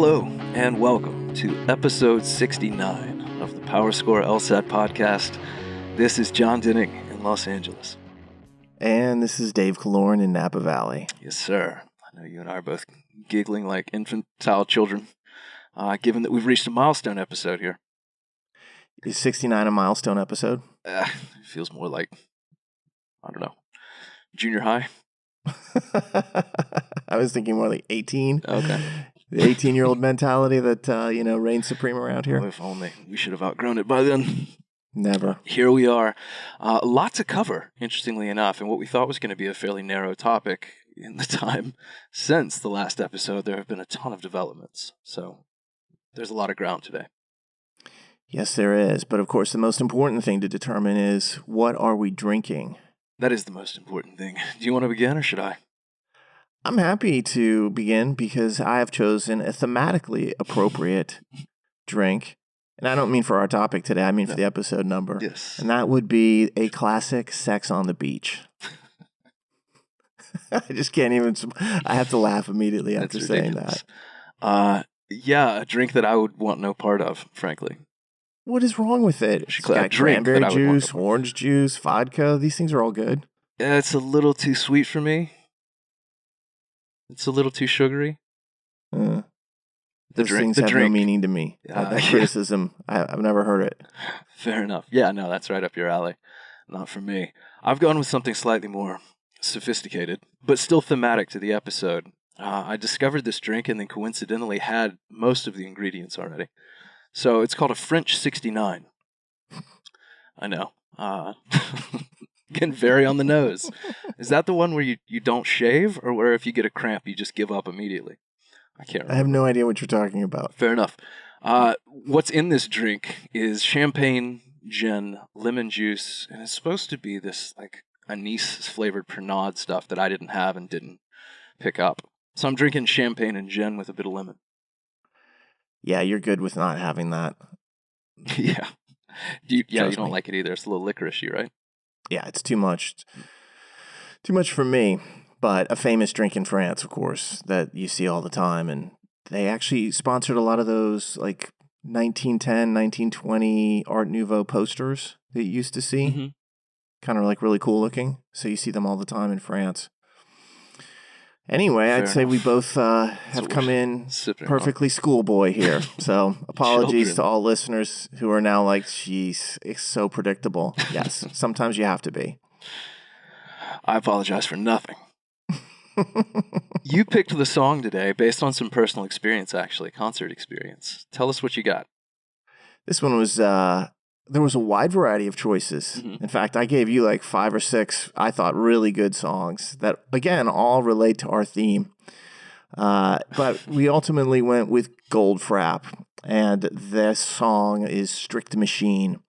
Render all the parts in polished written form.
Hello, and welcome to episode 69 of the PowerScore LSAT podcast. This is John Dinning in Los Angeles. And this is Dave Kaloran in Napa Valley. Yes, sir. I know you and I are both giggling like infantile children, given that we've reached a milestone episode here. Is 69 a milestone episode? It feels more like, I don't know, junior high. I was thinking more like 18. Okay. The 18-year-old mentality that, reigns supreme around here. Oh, if only. We should have outgrown it by then. Never. Here we are. A lot to cover, interestingly enough, and what we thought was going to be a fairly narrow topic in the time since the last episode. There have been a ton of developments, so there's a lot of ground today. Yes, there is. But, of course, the most important thing to determine is, what are we drinking? That is the most important thing. Do you want to begin, or should I? I'm happy to begin because I have chosen a thematically appropriate drink. And I don't mean for our topic today, I mean for the episode number. Yes. And that would be a classic Sex on the Beach. I just can't even, I have to laugh immediately after saying that. Yeah, a drink that I would want no part of, frankly. What is wrong with it? It's got cranberry juice, orange juice, vodka. These things are all good. Yeah, it's a little too sweet for me. It's a little too sugary. Those things have no meaning to me. That criticism, I've never heard it. Fair enough. Yeah, no, that's right up your alley. Not for me. I've gone with something slightly more sophisticated, but still thematic to the episode. I discovered this drink and then coincidentally had most of the ingredients already. So it's called a French 69. I know. Getting very on the nose. Is that the one where you don't shave, or where if you get a cramp you just give up immediately? I can't remember. I have no idea what you're talking about. Fair enough. What's in this drink is champagne, gin, lemon juice, and it's supposed to be this like anise-flavored Pernod stuff that I didn't have and didn't pick up. So I'm drinking champagne and gin with a bit of lemon. Yeah, you're good with not having that. Yeah. You don't like it either. It's a little licoricey, right? Yeah, it's too much. Too much for me. But a famous drink in France, of course, that you see all the time. And they actually sponsored a lot of those like 1910, 1920 Art Nouveau posters that you used to see. Mm-hmm. Kind of like really cool looking. So you see them all the time in France. Anyway, I'd say we both have come in perfectly schoolboy here. So apologies to all listeners who are now like, geez, it's so predictable. Yes, sometimes you have to be. I apologize for nothing. You picked the song today based on some personal experience, actually, concert experience. Tell us what you got. This one was... there was a wide variety of choices. Mm-hmm. In fact, I gave you like 5 or 6, I thought, really good songs that, again, all relate to our theme. But we ultimately went with Goldfrapp, and this song is Strict Machine.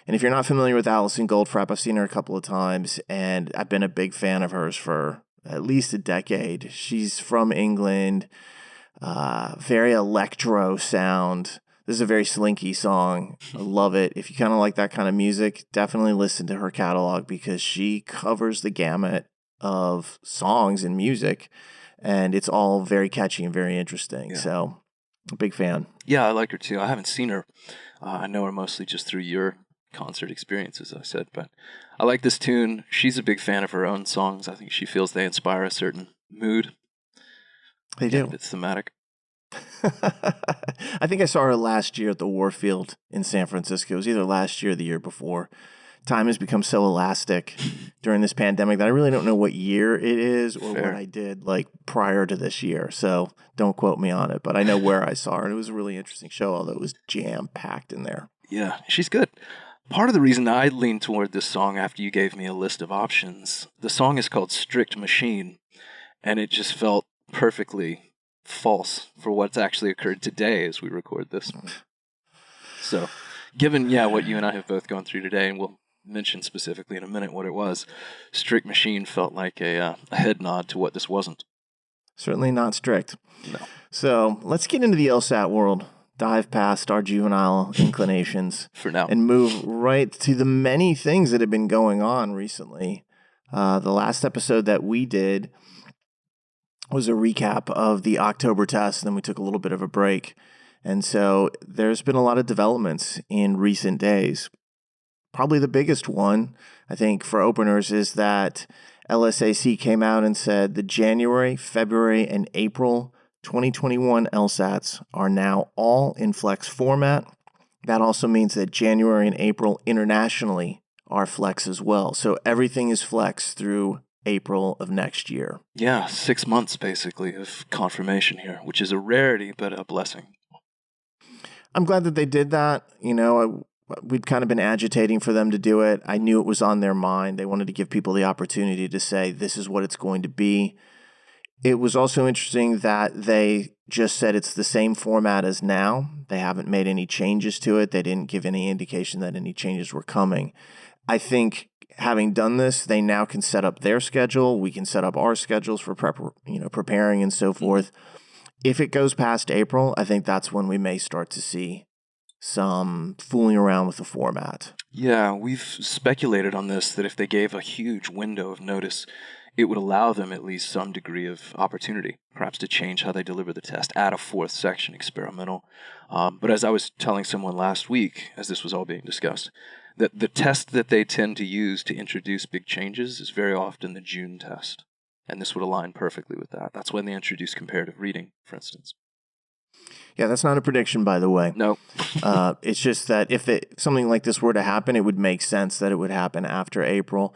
And if you're not familiar with Alison Goldfrapp, I've seen her a couple of times, and I've been a big fan of hers for at least a decade. She's from England, very electro sound. This is a very slinky song. I love it. If you kind of like that kind of music, definitely listen to her catalog because she covers the gamut of songs and music, and it's all very catchy and very interesting. Yeah. So, a big fan. Yeah, I like her too. I haven't seen her. I know her mostly just through your concert experiences, I said, but I like this tune. She's a big fan of her own songs. I think she feels they inspire a certain mood. They do. It's thematic. I think I saw her last year at the Warfield in San Francisco. It was either last year or the year before. Time has become so elastic during this pandemic that I really don't know what year it is or what I did like prior to this year. So don't quote me on it, but I know where I saw her. And it was a really interesting show, although it was jam-packed in there. Yeah, she's good. Part of the reason I leaned toward this song after you gave me a list of options, the song is called Strict Machine, and it just felt perfectly false for what's actually occurred today as we record this. So, given, what you and I have both gone through today, and we'll mention specifically in a minute what it was, Strict Machine felt like a head nod to what this wasn't. Certainly not strict. No. So, let's get into the LSAT world. Dive past our juvenile inclinations for now and move right to the many things that have been going on recently. The last episode that we did was a recap of the October test, and then we took a little bit of a break. And so there's been a lot of developments in recent days. Probably the biggest one, I think, for openers is that LSAC came out and said the January, February, and April 2021 LSATs are now all in Flex format. That also means that January and April internationally are Flex as well. So everything is Flex through April of next year. Yeah, 6 months basically of confirmation here, which is a rarity, but a blessing. I'm glad that they did that. We'd kind of been agitating for them to do it. I knew it was on their mind. They wanted to give people the opportunity to say, this is what it's going to be. It was also interesting that they just said it's the same format as now. They haven't made any changes to it. They didn't give any indication that any changes were coming. I think having done this, they now can set up their schedule. We can set up our schedules for preparing and so forth. If it goes past April, I think that's when we may start to see some fooling around with the format. Yeah, we've speculated on this, that if they gave a huge window of notice, it would allow them at least some degree of opportunity, perhaps to change how they deliver the test, add a fourth section, experimental. But as I was telling someone last week, as this was all being discussed, that the test that they tend to use to introduce big changes is very often the June test. And this would align perfectly with that. That's when they introduce comparative reading, for instance. Yeah, that's not a prediction, by the way. No. It's just that if something like this were to happen, it would make sense that it would happen after April.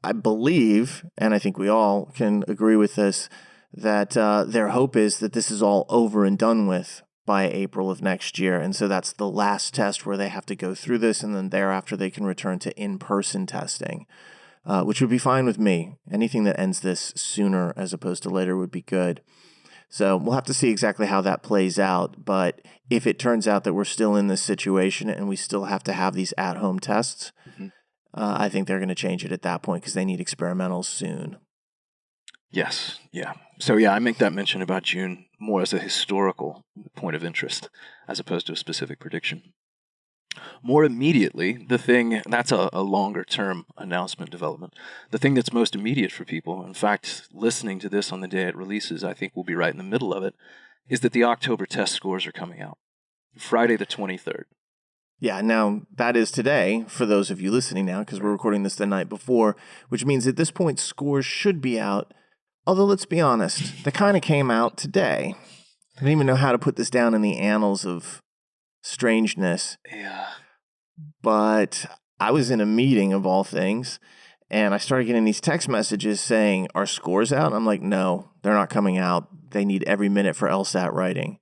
I believe, and I think we all can agree with this, that their hope is that this is all over and done with by April of next year. And so that's the last test where they have to go through this, and then thereafter they can return to in-person testing, which would be fine with me. Anything that ends this sooner as opposed to later would be good. So we'll have to see exactly how that plays out. But if it turns out that we're still in this situation and we still have to have these at-home tests, I think they're going to change it at that point because they need experimentals soon. Yes, yeah. So yeah, I make that mention about June more as a historical point of interest as opposed to a specific prediction. More immediately, the thing, that's a longer-term announcement development. The thing that's most immediate for people, in fact, listening to this on the day it releases, I think we'll be right in the middle of it, is that the October test scores are coming out. Friday the 23rd. Yeah, now that is today, for those of you listening now, because we're recording this the night before, which means at this point scores should be out. Although, let's be honest, they kind of came out today. I don't even know how to put this down in the annals of strangeness. Yeah. But I was in a meeting of all things, and I started getting these text messages saying, are scores out? And I'm like, no, they're not coming out. They need every minute for LSAT writing.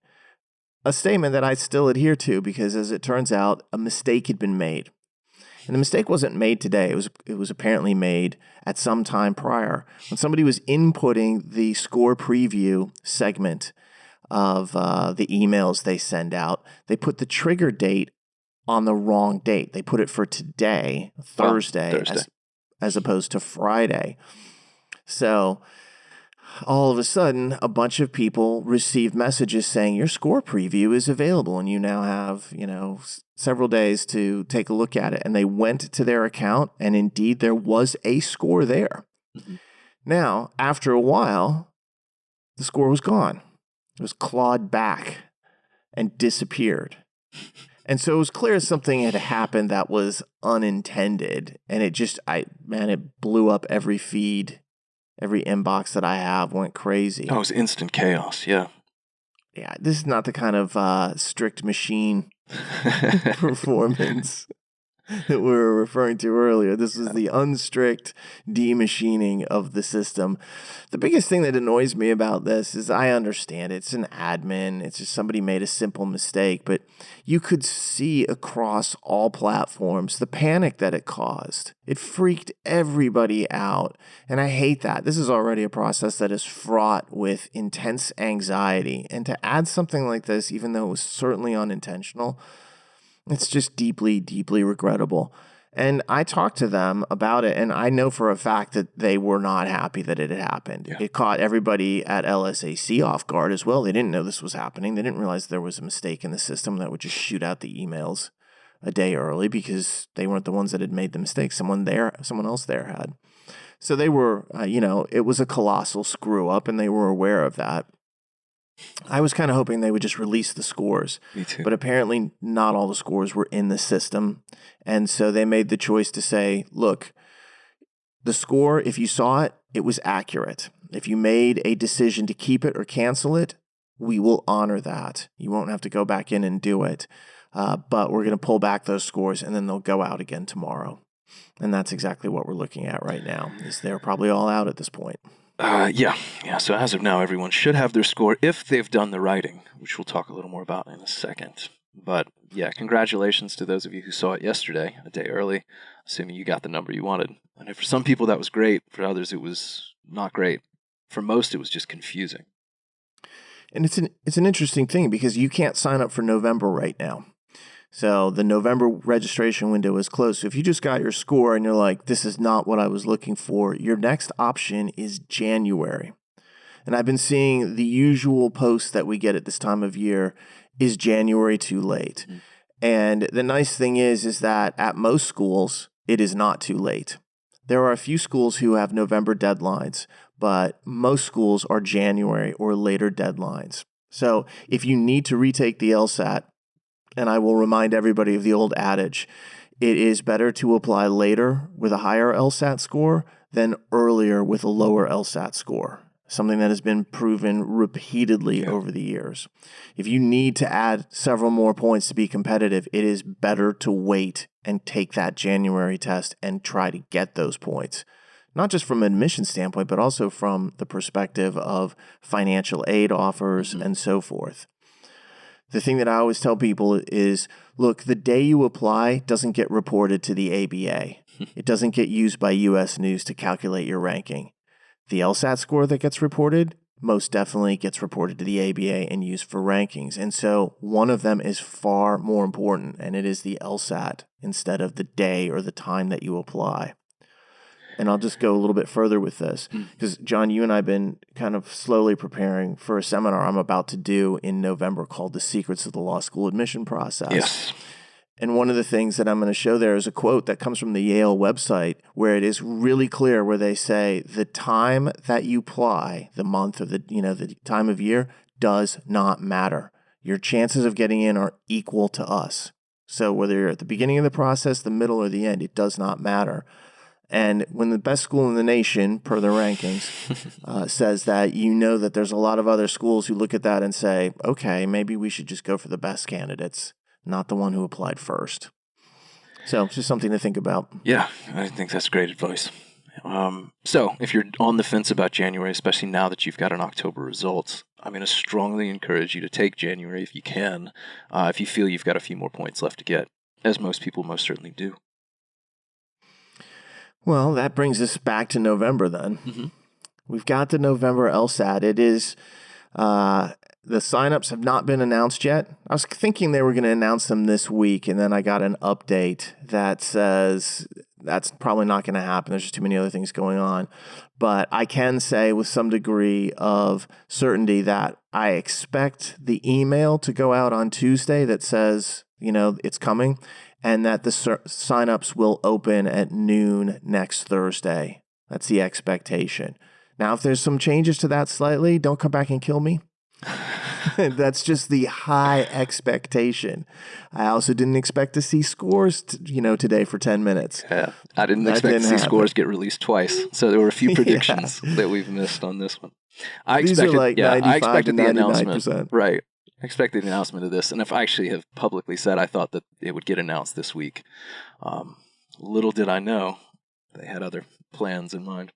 A statement that I still adhere to because, as it turns out, a mistake had been made. And the mistake wasn't made today. It was apparently made at some time prior when somebody was inputting the score preview segment of the emails they send out. They put the trigger date on the wrong date. They put it for today, Thursday. As opposed to Friday. So all of a sudden, a bunch of people received messages saying your score preview is available and you now have, several days to take a look at it. And they went to their account and indeed there was a score there. Mm-hmm. Now, after a while, the score was gone. It was clawed back and disappeared. And so it was clear something had happened that was unintended. And it it blew up every feed. Every inbox that I have went crazy. Oh, it was instant chaos, yeah. Yeah, this is not the kind of strict machine performance that we were referring to earlier. This is the unstrict demachining of the system. The biggest thing that annoys me about this is I understand it's an admin. It's just somebody made a simple mistake, but you could see across all platforms the panic that it caused. It freaked everybody out, and I hate that. This is already a process that is fraught with intense anxiety, and to add something like this, even though it was certainly unintentional, it's just deeply, deeply regrettable. And I talked to them about it, and I know for a fact that they were not happy that it had happened. Yeah. It caught everybody at LSAC off guard as well. They didn't know this was happening. They didn't realize there was a mistake in the system that would just shoot out the emails a day early because they weren't the ones that had made the mistake. Someone else there had. So they were, it was a colossal screw up, and they were aware of that. I was kind of hoping they would just release the scores. Me too. But apparently not all the scores were in the system. And so they made the choice to say, look, the score, if you saw it, it was accurate. If you made a decision to keep it or cancel it, we will honor that. You won't have to go back in and do it. But we're going to pull back those scores, and then they'll go out again tomorrow. And that's exactly what we're looking at right now, is they're probably all out at this point. Yeah. So as of now, everyone should have their score if they've done the writing, which we'll talk a little more about in a second. But yeah, congratulations to those of you who saw it yesterday, a day early, assuming you got the number you wanted. And for some people, that was great. For others, it was not great. For most, it was just confusing. And it's an interesting thing because you can't sign up for November right now. So the November registration window is closed. So if you just got your score and you're like, this is not what I was looking for, your next option is January. And I've been seeing the usual posts that we get at this time of year, is January too late? Mm-hmm. And the nice thing is that at most schools, it is not too late. There are a few schools who have November deadlines, but most schools are January or later deadlines. So if you need to retake the LSAT, and I will remind everybody of the old adage, it is better to apply later with a higher LSAT score than earlier with a lower LSAT score, something that has been proven repeatedly over the years. If you need to add several more points to be competitive, it is better to wait and take that January test and try to get those points. Not just from an admission standpoint, but also from the perspective of financial aid offers and so forth. The thing that I always tell people is, look, the day you apply doesn't get reported to the ABA. It doesn't get used by U.S. News to calculate your ranking. The LSAT score that gets reported most definitely gets reported to the ABA and used for rankings. And so one of them is far more important, and it is the LSAT instead of the day or the time that you apply. And I'll just go a little bit further with this because, Jon, you and I have been kind of slowly preparing for a seminar I'm about to do in November called The Secrets of the Law School Admission Process. Yes. And one of the things that I'm going to show there is a quote that comes from the Yale website where it is really clear where they say the time that you apply, the month or the time of year, does not matter. Your chances of getting in are equal to us. So whether you're at the beginning of the process, the middle, or the end, it does not matter. And when the best school in the nation, per the rankings, says that, that there's a lot of other schools who look at that and say, okay, maybe we should just go for the best candidates, not the one who applied first. So it's just something to think about. Yeah, I think that's great advice. So if you're on the fence about January, especially now that you've got an October results, I'm going to strongly encourage you to take January if you can, if you feel you've got a few more points left to get, as most people most certainly do. Well, that brings us back to November then. Mm-hmm. We've got the November LSAT. It is, the signups have not been announced yet. I was thinking they were going to announce them this week, and then I got an update that says that's probably not going to happen. There's just too many other things going on. But I can say with some degree of certainty that I expect the email to go out on Tuesday that says, it's coming, and that the signups will open at noon next Thursday. That's the expectation. Now, if there's some changes to that slightly, don't come back and kill me. That's just the high expectation. I also didn't expect to see scores, today for 10 minutes. Yeah, I didn't expect to see scores get released twice. So there were a few predictions that we've missed on this one. I expected the announcement. Right. I expected the announcement of this, and if I actually have publicly said I thought that it would get announced this week, little did I know they had other plans in mind.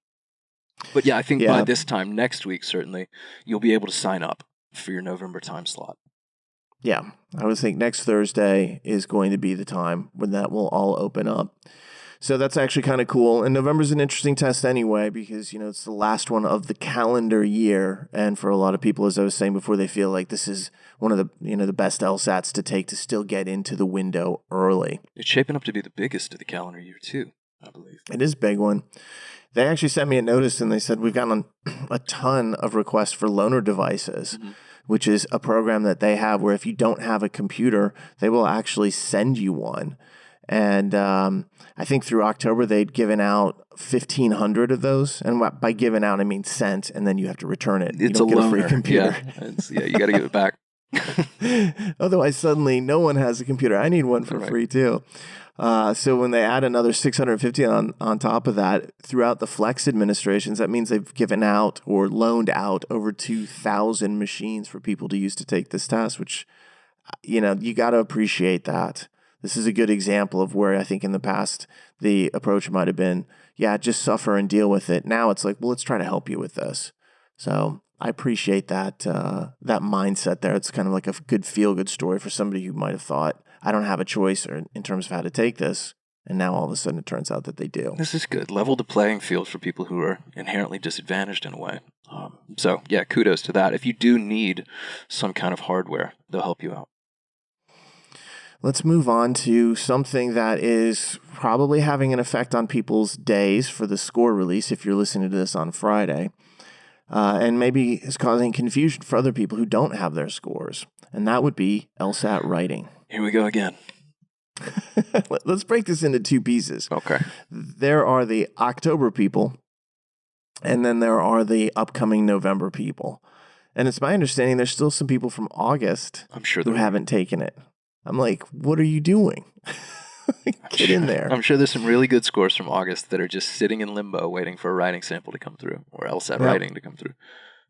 But yeah, I think by this time next week, certainly, you'll be able to sign up for your November time slot. Yeah, I would think next Thursday is going to be the time when that will all open up. So that's actually kind of cool. And November's an interesting test anyway because, it's the last one of the calendar year. And for a lot of people, as I was saying before, they feel like this is one of the, the best LSATs to take to still get into the window early. It's shaping up to be the biggest of the calendar year too, I believe. It is a big one. They actually sent me a notice and they said we've gotten a ton of requests for loaner devices, which is a program that they have where if you don't have a computer, they will actually send you one. And I think through October, they'd given out 1,500 of those. And by given out, I mean sent, and then you have to return it. You It's don't a get a free loaner. computer. Yeah, you got to give it back. Otherwise, suddenly no one has a computer. I need one for Right. free too. So when they add another 650 on top of that throughout the Flex administrations, that means they've given out or loaned out over 2,000 machines for people to use to take this test, which, you got to appreciate that. This is a good example of where I think in the past the approach might have been, yeah, just suffer and deal with it. Now it's like, well, let's try to help you with this. So I appreciate that that mindset there. It's kind of like a good feel-good story for somebody who might have thought, I don't have a choice or in terms of how to take this. And now all of a sudden it turns out that they do. This is good. Level the playing field for people who are inherently disadvantaged in a way. So, yeah, kudos to that. If you do need some kind of hardware, they'll help you out. Let's move on to something that is probably having an effect on people's days for the score release if you're listening to this on Friday. And maybe is causing confusion for other people who don't have their scores. And that would be LSAT Writing. Here we go again. Let's break this into two pieces. Okay. There are the October people, and then there are the upcoming November people. And it's my understanding there's still some people from August I'm sure who haven't taken it. I'm like, what are you doing? Get in there. I'm sure there's some really good scores from August that are just sitting in limbo waiting for a writing sample to come through or LSAT Writing to come through.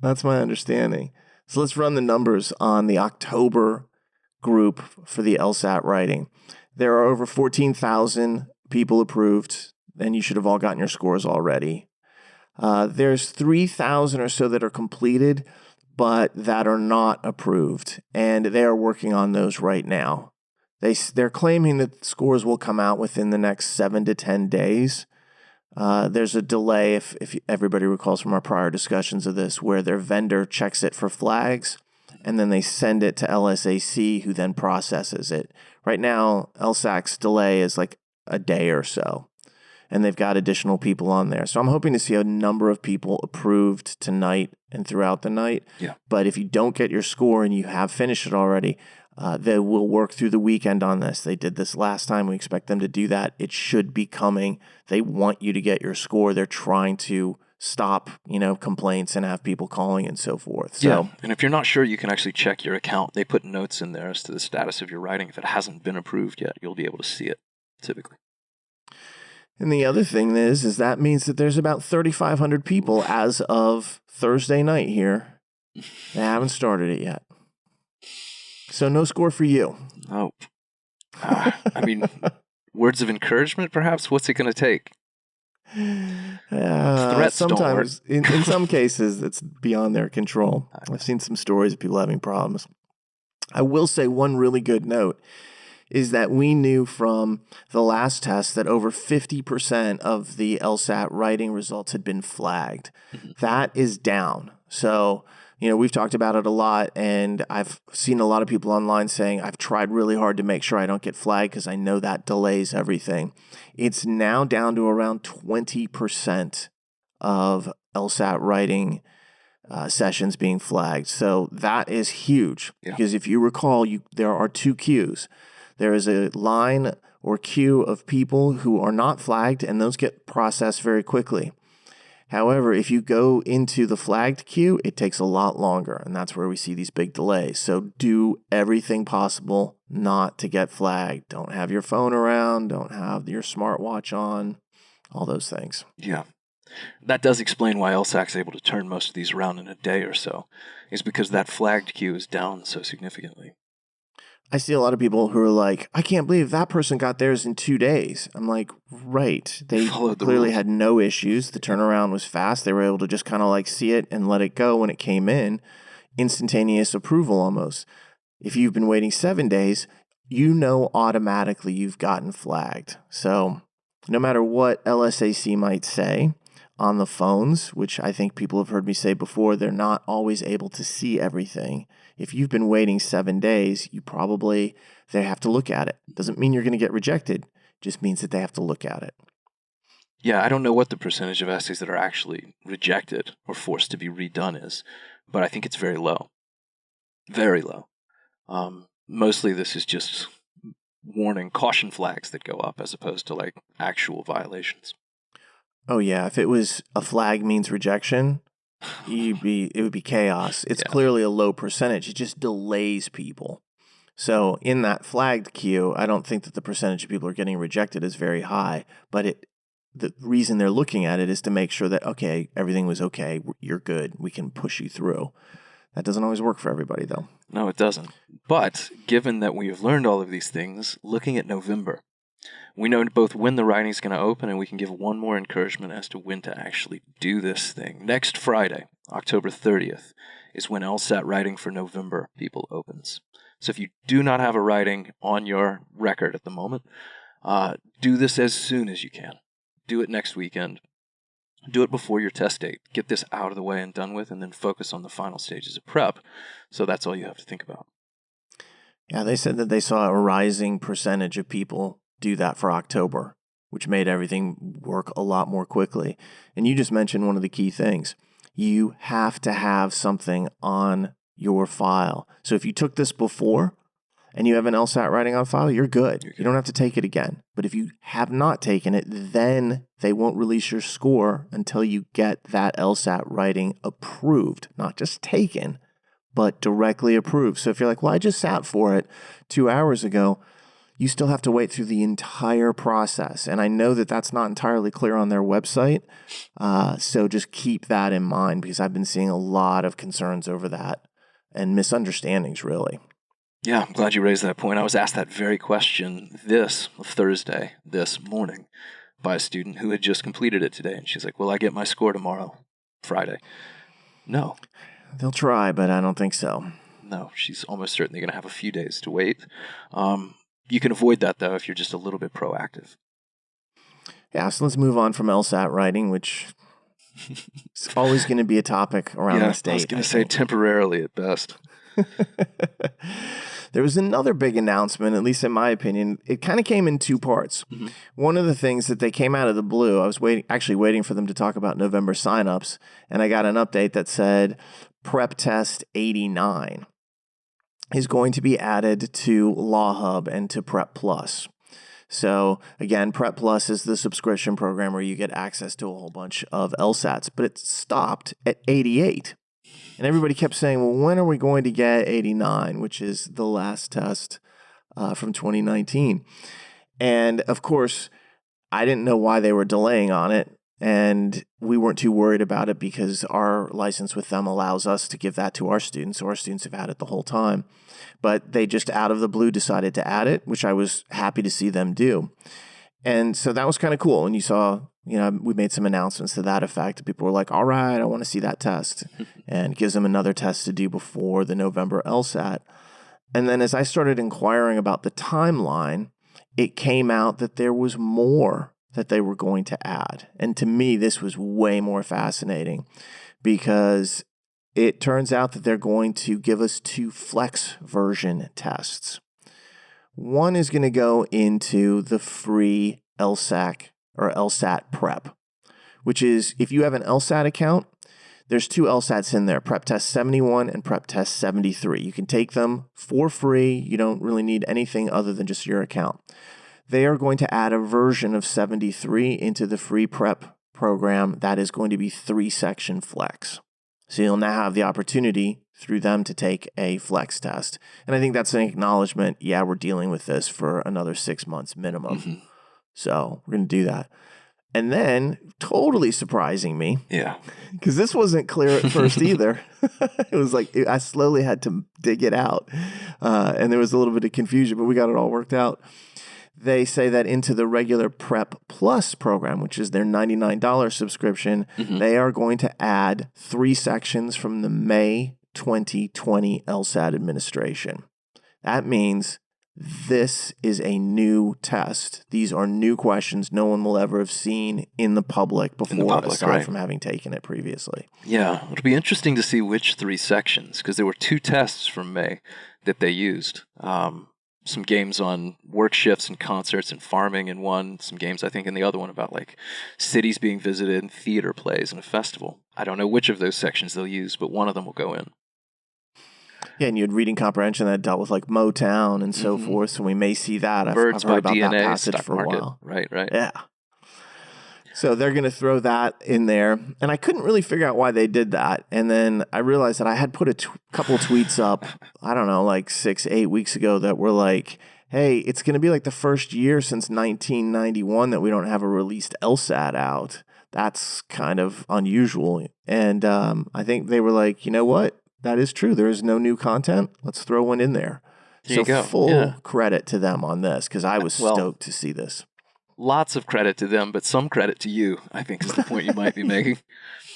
That's my understanding. So let's run the numbers on the October group for the LSAT Writing. There are over 14,000 people approved, and you should have all gotten your scores already. There's 3,000 or so that are completed, but that are not approved, and they are working on those right now. They're claiming that scores will come out within the next 7 to 10 days. There's a delay, if everybody recalls from our prior discussions of this, where their vendor checks it for flags, and then they send it to LSAC, who then processes it. Right now, LSAC's delay is like a day or so, and they've got additional people on there. So I'm hoping to see a number of people approved tonight and throughout the night. Yeah. But if you don't get your score and you have finished it already, they will work through the weekend on this. They did this last time. We expect them to do that. It should be coming. They want you to get your score. They're trying to stop, complaints and have people calling and so forth. So, yeah, and if you're not sure, you can actually check your account. They put notes in there as to the status of your writing. If it hasn't been approved yet, you'll be able to see it, typically. And the other thing is that means that there's about 3,500 people as of Thursday night here that haven't started it yet. So no score for you. Oh, I mean, words of encouragement, perhaps? What's it going to take? Threats sometimes, don't work. in some cases, it's beyond their control. I've seen some stories of people having problems. I will say one really good note is that we knew from the last test that over 50% of the LSAT writing results had been flagged. Mm-hmm. That is down. So, we've talked about it a lot, and I've seen a lot of people online saying, I've tried really hard to make sure I don't get flagged because I know that delays everything. It's now down to around 20% of LSAT writing sessions being flagged. So that is huge because if you recall, there are two queues. There is a line or queue of people who are not flagged, and those get processed very quickly. However, if you go into the flagged queue, it takes a lot longer, and that's where we see these big delays. So do everything possible not to get flagged. Don't have your phone around. Don't have your smartwatch on. All those things. Yeah. That does explain why LSAC's able to turn most of these around in a day or so, is because that flagged queue is down so significantly. I see a lot of people who are like, I can't believe that person got theirs in 2 days. I'm like, right. They clearly had no issues. The turnaround was fast. They were able to just kind of like see it and let it go when it came in. Instantaneous approval almost. If you've been waiting 7 days, automatically you've gotten flagged. So no matter what LSAC might say on the phones, which I think people have heard me say before, they're not always able to see everything. If you've been waiting 7 days, they have to look at it. Doesn't mean you're going to get rejected. Just means that they have to look at it. Yeah, I don't know what the percentage of essays that are actually rejected or forced to be redone is, but I think it's very low. Very low. Mostly this is just warning caution flags that go up as opposed to like actual violations. Oh yeah, if it was a flag means rejection, it would be chaos. It's clearly a low percentage. It just delays people. So in that flagged queue, I don't think that the percentage of people who are getting rejected is very high, but the reason they're looking at it is to make sure that, okay, everything was okay, you're good, we can push you through. That doesn't always work for everybody, though. No, it doesn't. But given that we have learned all of these things, looking at November, we know both when the writing is going to open, and we can give one more encouragement as to when to actually do this thing. Next Friday, October 30th, is when LSAT Writing for November people opens. So if you do not have a writing on your record at the moment, do this as soon as you can. Do it next weekend. Do it before your test date. Get this out of the way and done with, and then focus on the final stages of prep. So that's all you have to think about. Yeah, they said that they saw a rising percentage of people do that for October, which made everything work a lot more quickly. And you just mentioned one of the key things. You have to have something on your file. So if you took this before and you have an LSAT writing on file, you're good. You don't have to take it again. But if you have not taken it, then they won't release your score until you get that LSAT writing approved, not just taken, but directly approved. So if you're like, well, I just sat for it 2 hours ago, you still have to wait through the entire process. And I know that that's not entirely clear on their website. So just keep that in mind, because I've been seeing a lot of concerns over that and misunderstandings, really. Yeah, I'm glad you raised that point. I was asked that very question this morning, by a student who had just completed it today. And she's like, will I get my score tomorrow, Friday? No. They'll try, but I don't think so. No, she's almost certainly going to have a few days to wait. You can avoid that, though, if you're just a little bit proactive. Yeah, so let's move on from LSAT writing, which is always going to be a topic around this date. I was going to say temporarily at best. There was another big announcement, at least in my opinion. It kind of came in two parts. Mm-hmm. One of the things that they came out of the blue, I was waiting for them to talk about November signups, and I got an update that said Prep Test 89 is going to be added to Law Hub and to Prep Plus. So again, Prep Plus is the subscription program where you get access to a whole bunch of LSATs, but it stopped at 88. And everybody kept saying, well, when are we going to get 89, which is the last test from 2019? And of course, I didn't know why they were delaying on it. And we weren't too worried about it because our license with them allows us to give that to our students. So our students have had it the whole time. But they just out of the blue decided to add it, which I was happy to see them do. And so that was kind of cool. And you saw, we made some announcements to that effect. People were like, all right, I want to see that test. And it gives them another test to do before the November LSAT. And then as I started inquiring about the timeline, it came out that there was more that they were going to add. And to me, this was way more fascinating because it turns out that they're going to give us 2 Flex version tests. One is going to go into the free LSAC or LSAT prep, which is if you have an LSAT account, there's 2 LSATs in there, Prep Test 71 and Prep Test 73. You can take them for free. You don't really need anything other than just your account. They are going to add a version of 73 into the free prep program that is going to be 3-section flex. So you'll now have the opportunity through them to take a flex test. And I think that's an acknowledgement, yeah, we're dealing with this for another 6 months minimum. Mm-hmm. So we're going to do that. And then, totally surprising me, because this wasn't clear at first either. It was like, I slowly had to dig it out. And there was a little bit of confusion, but we got it all worked out. They say that into the regular Prep Plus program, which is their $99 subscription, they are going to add 3 sections from the May 2020 LSAT administration. That means this is a new test. These are new questions no one will ever have seen in the public before, aside from having taken it previously. Yeah, it'll be interesting to see which 3 sections, because there were 2 tests from May that they used. Some games on work shifts and concerts and farming in one, some games I think in the other one about like cities being visited and theater plays and a festival. I don't know which of those sections they'll use, but one of them will go in. Yeah, and you had reading comprehension that dealt with like Motown and so forth. So we may see that. I've Birds heard by about DNA, that passage stock for a market. while. Right. Yeah. So they're going to throw that in there. And I couldn't really figure out why they did that. And then I realized that I had put a couple tweets up, I don't know, like 6-8 weeks ago that were like, hey, it's going to be like the first year since 1991 that we don't have a released LSAT out. That's kind of unusual. And I think they were like, you know what? That is true. There is no new content. Let's throw one in there. There you go. Full credit to them on this because I was stoked to see this. Lots of credit to them, but some credit to you, I think is the point you might be making.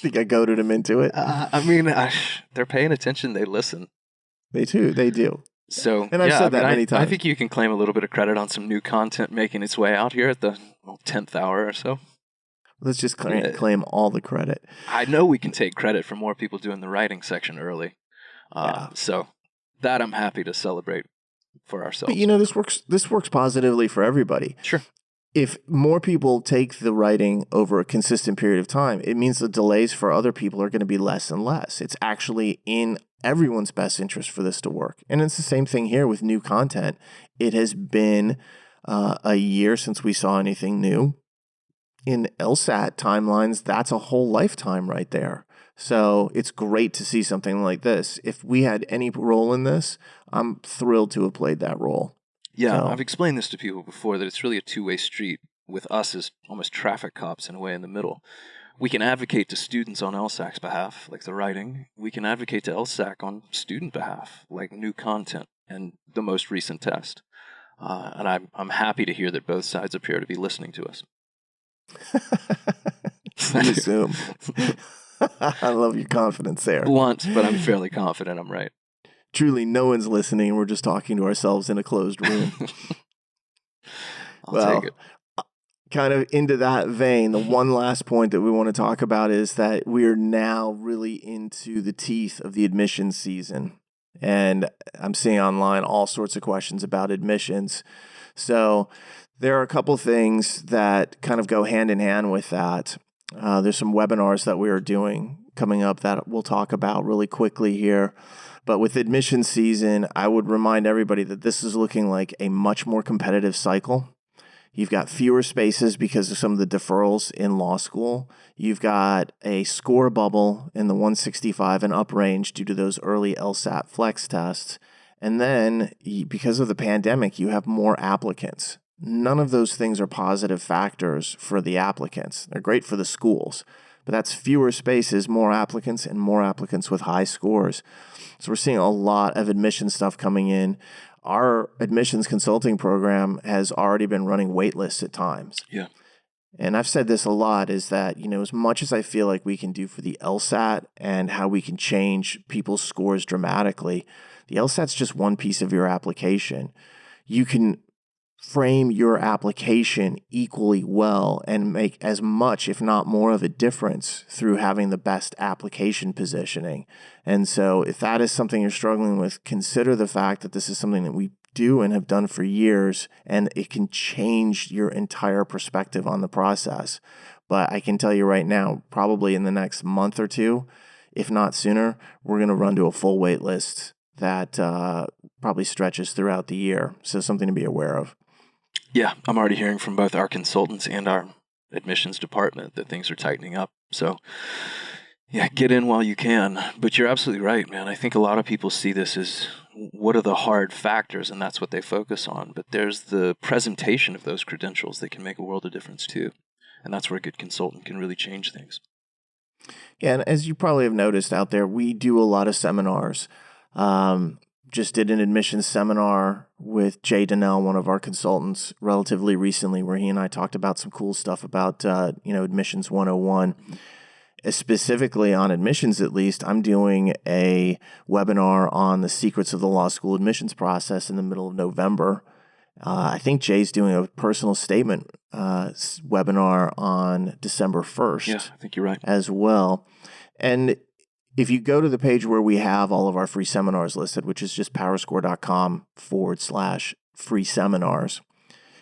Think I goaded them into it? I mean, they're paying attention. They listen. They do. So, and I've said that many times. I think you can claim a little bit of credit on some new content making its way out here at the 10th hour or so. Let's just claim all the credit. I know we can take credit for more people doing the writing section early. So that I'm happy to celebrate for ourselves. But this works positively for everybody. Sure. If more people take the writing over a consistent period of time, it means the delays for other people are going to be less and less. It's actually in everyone's best interest for this to work. And it's the same thing here with new content. It has been a year since we saw anything new. In LSAT timelines, that's a whole lifetime right there. So it's great to see something like this. If we had any role in this, I'm thrilled to have played that role. Yeah, I've explained this to people before, that it's really a two-way street with us as almost traffic cops in a way in the middle. We can advocate to students on LSAC's behalf, like the writing. We can advocate to LSAC on student behalf, like new content and the most recent test. And I'm happy to hear that both sides appear to be listening to us. I assume. I love your confidence there. Blunt, but I'm fairly confident I'm right. Truly, no one's listening. We're just talking to ourselves in a closed room. I'll take it. Kind of into that vein, the one last point that we want to talk about is that we are now really into the teeth of the admissions season. And I'm seeing online all sorts of questions about admissions. So there are a couple things that kind of go hand in hand with that. There's some webinars that we are doing coming up that we'll talk about really quickly here. But with admission season, I would remind everybody that this is looking like a much more competitive cycle. You've got fewer spaces because of some of the deferrals in law school. You've got a score bubble in the 165 and up range due to those early LSAT-Flex tests. And then because of the pandemic, you have more applicants. None of those things are positive factors for the applicants. They're great for the schools, but that's fewer spaces, more applicants, and more applicants with high scores. So we're seeing a lot of admission stuff coming in. Our admissions consulting program has already been running wait lists at times. Yeah. And I've said this a lot, is that, as much as I feel like we can do for the LSAT and how we can change people's scores dramatically, the LSAT's just one piece of your application. You can frame your application equally well and make as much, if not more, of a difference through having the best application positioning. And so if that is something you're struggling with, consider the fact that this is something that we do and have done for years, and it can change your entire perspective on the process. But I can tell you right now, probably in the next month or two, if not sooner, we're going to run to a full wait list that probably stretches throughout the year. So something to be aware of. Yeah, I'm already hearing from both our consultants and our admissions department that things are tightening up. So, yeah, get in while you can. But you're absolutely right, man. I think a lot of people see this as what are the hard factors, and that's what they focus on. But there's the presentation of those credentials that can make a world of difference too. And that's where a good consultant can really change things. Yeah, and as you probably have noticed out there, we do a lot of seminars. Just did an admissions seminar with Jay Donnell, one of our consultants, relatively recently, where he and I talked about some cool stuff about, admissions 101. Specifically on admissions, at least, I'm doing a webinar on the secrets of the law school admissions process in the middle of November. I think Jay's doing a personal statement webinar on December 1st. Yeah, I think you're right. As well. And if you go to the page where we have all of our free seminars listed, which is just powerscore.com/free seminars,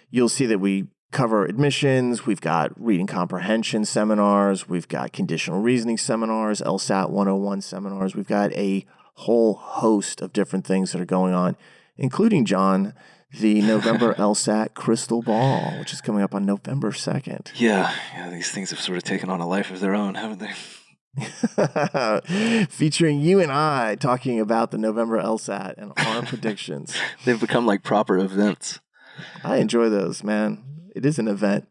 you'll see that we cover admissions. We've got reading comprehension seminars. We've got conditional reasoning seminars, LSAT 101 seminars. We've got a whole host of different things that are going on, including, Jon, the November LSAT Crystal Ball, which is coming up on November 2nd. Yeah, these things have sort of taken on a life of their own, haven't they? Featuring you and I talking about the November LSAT and our predictions. They've become like proper events. I enjoy those, man. It is an event.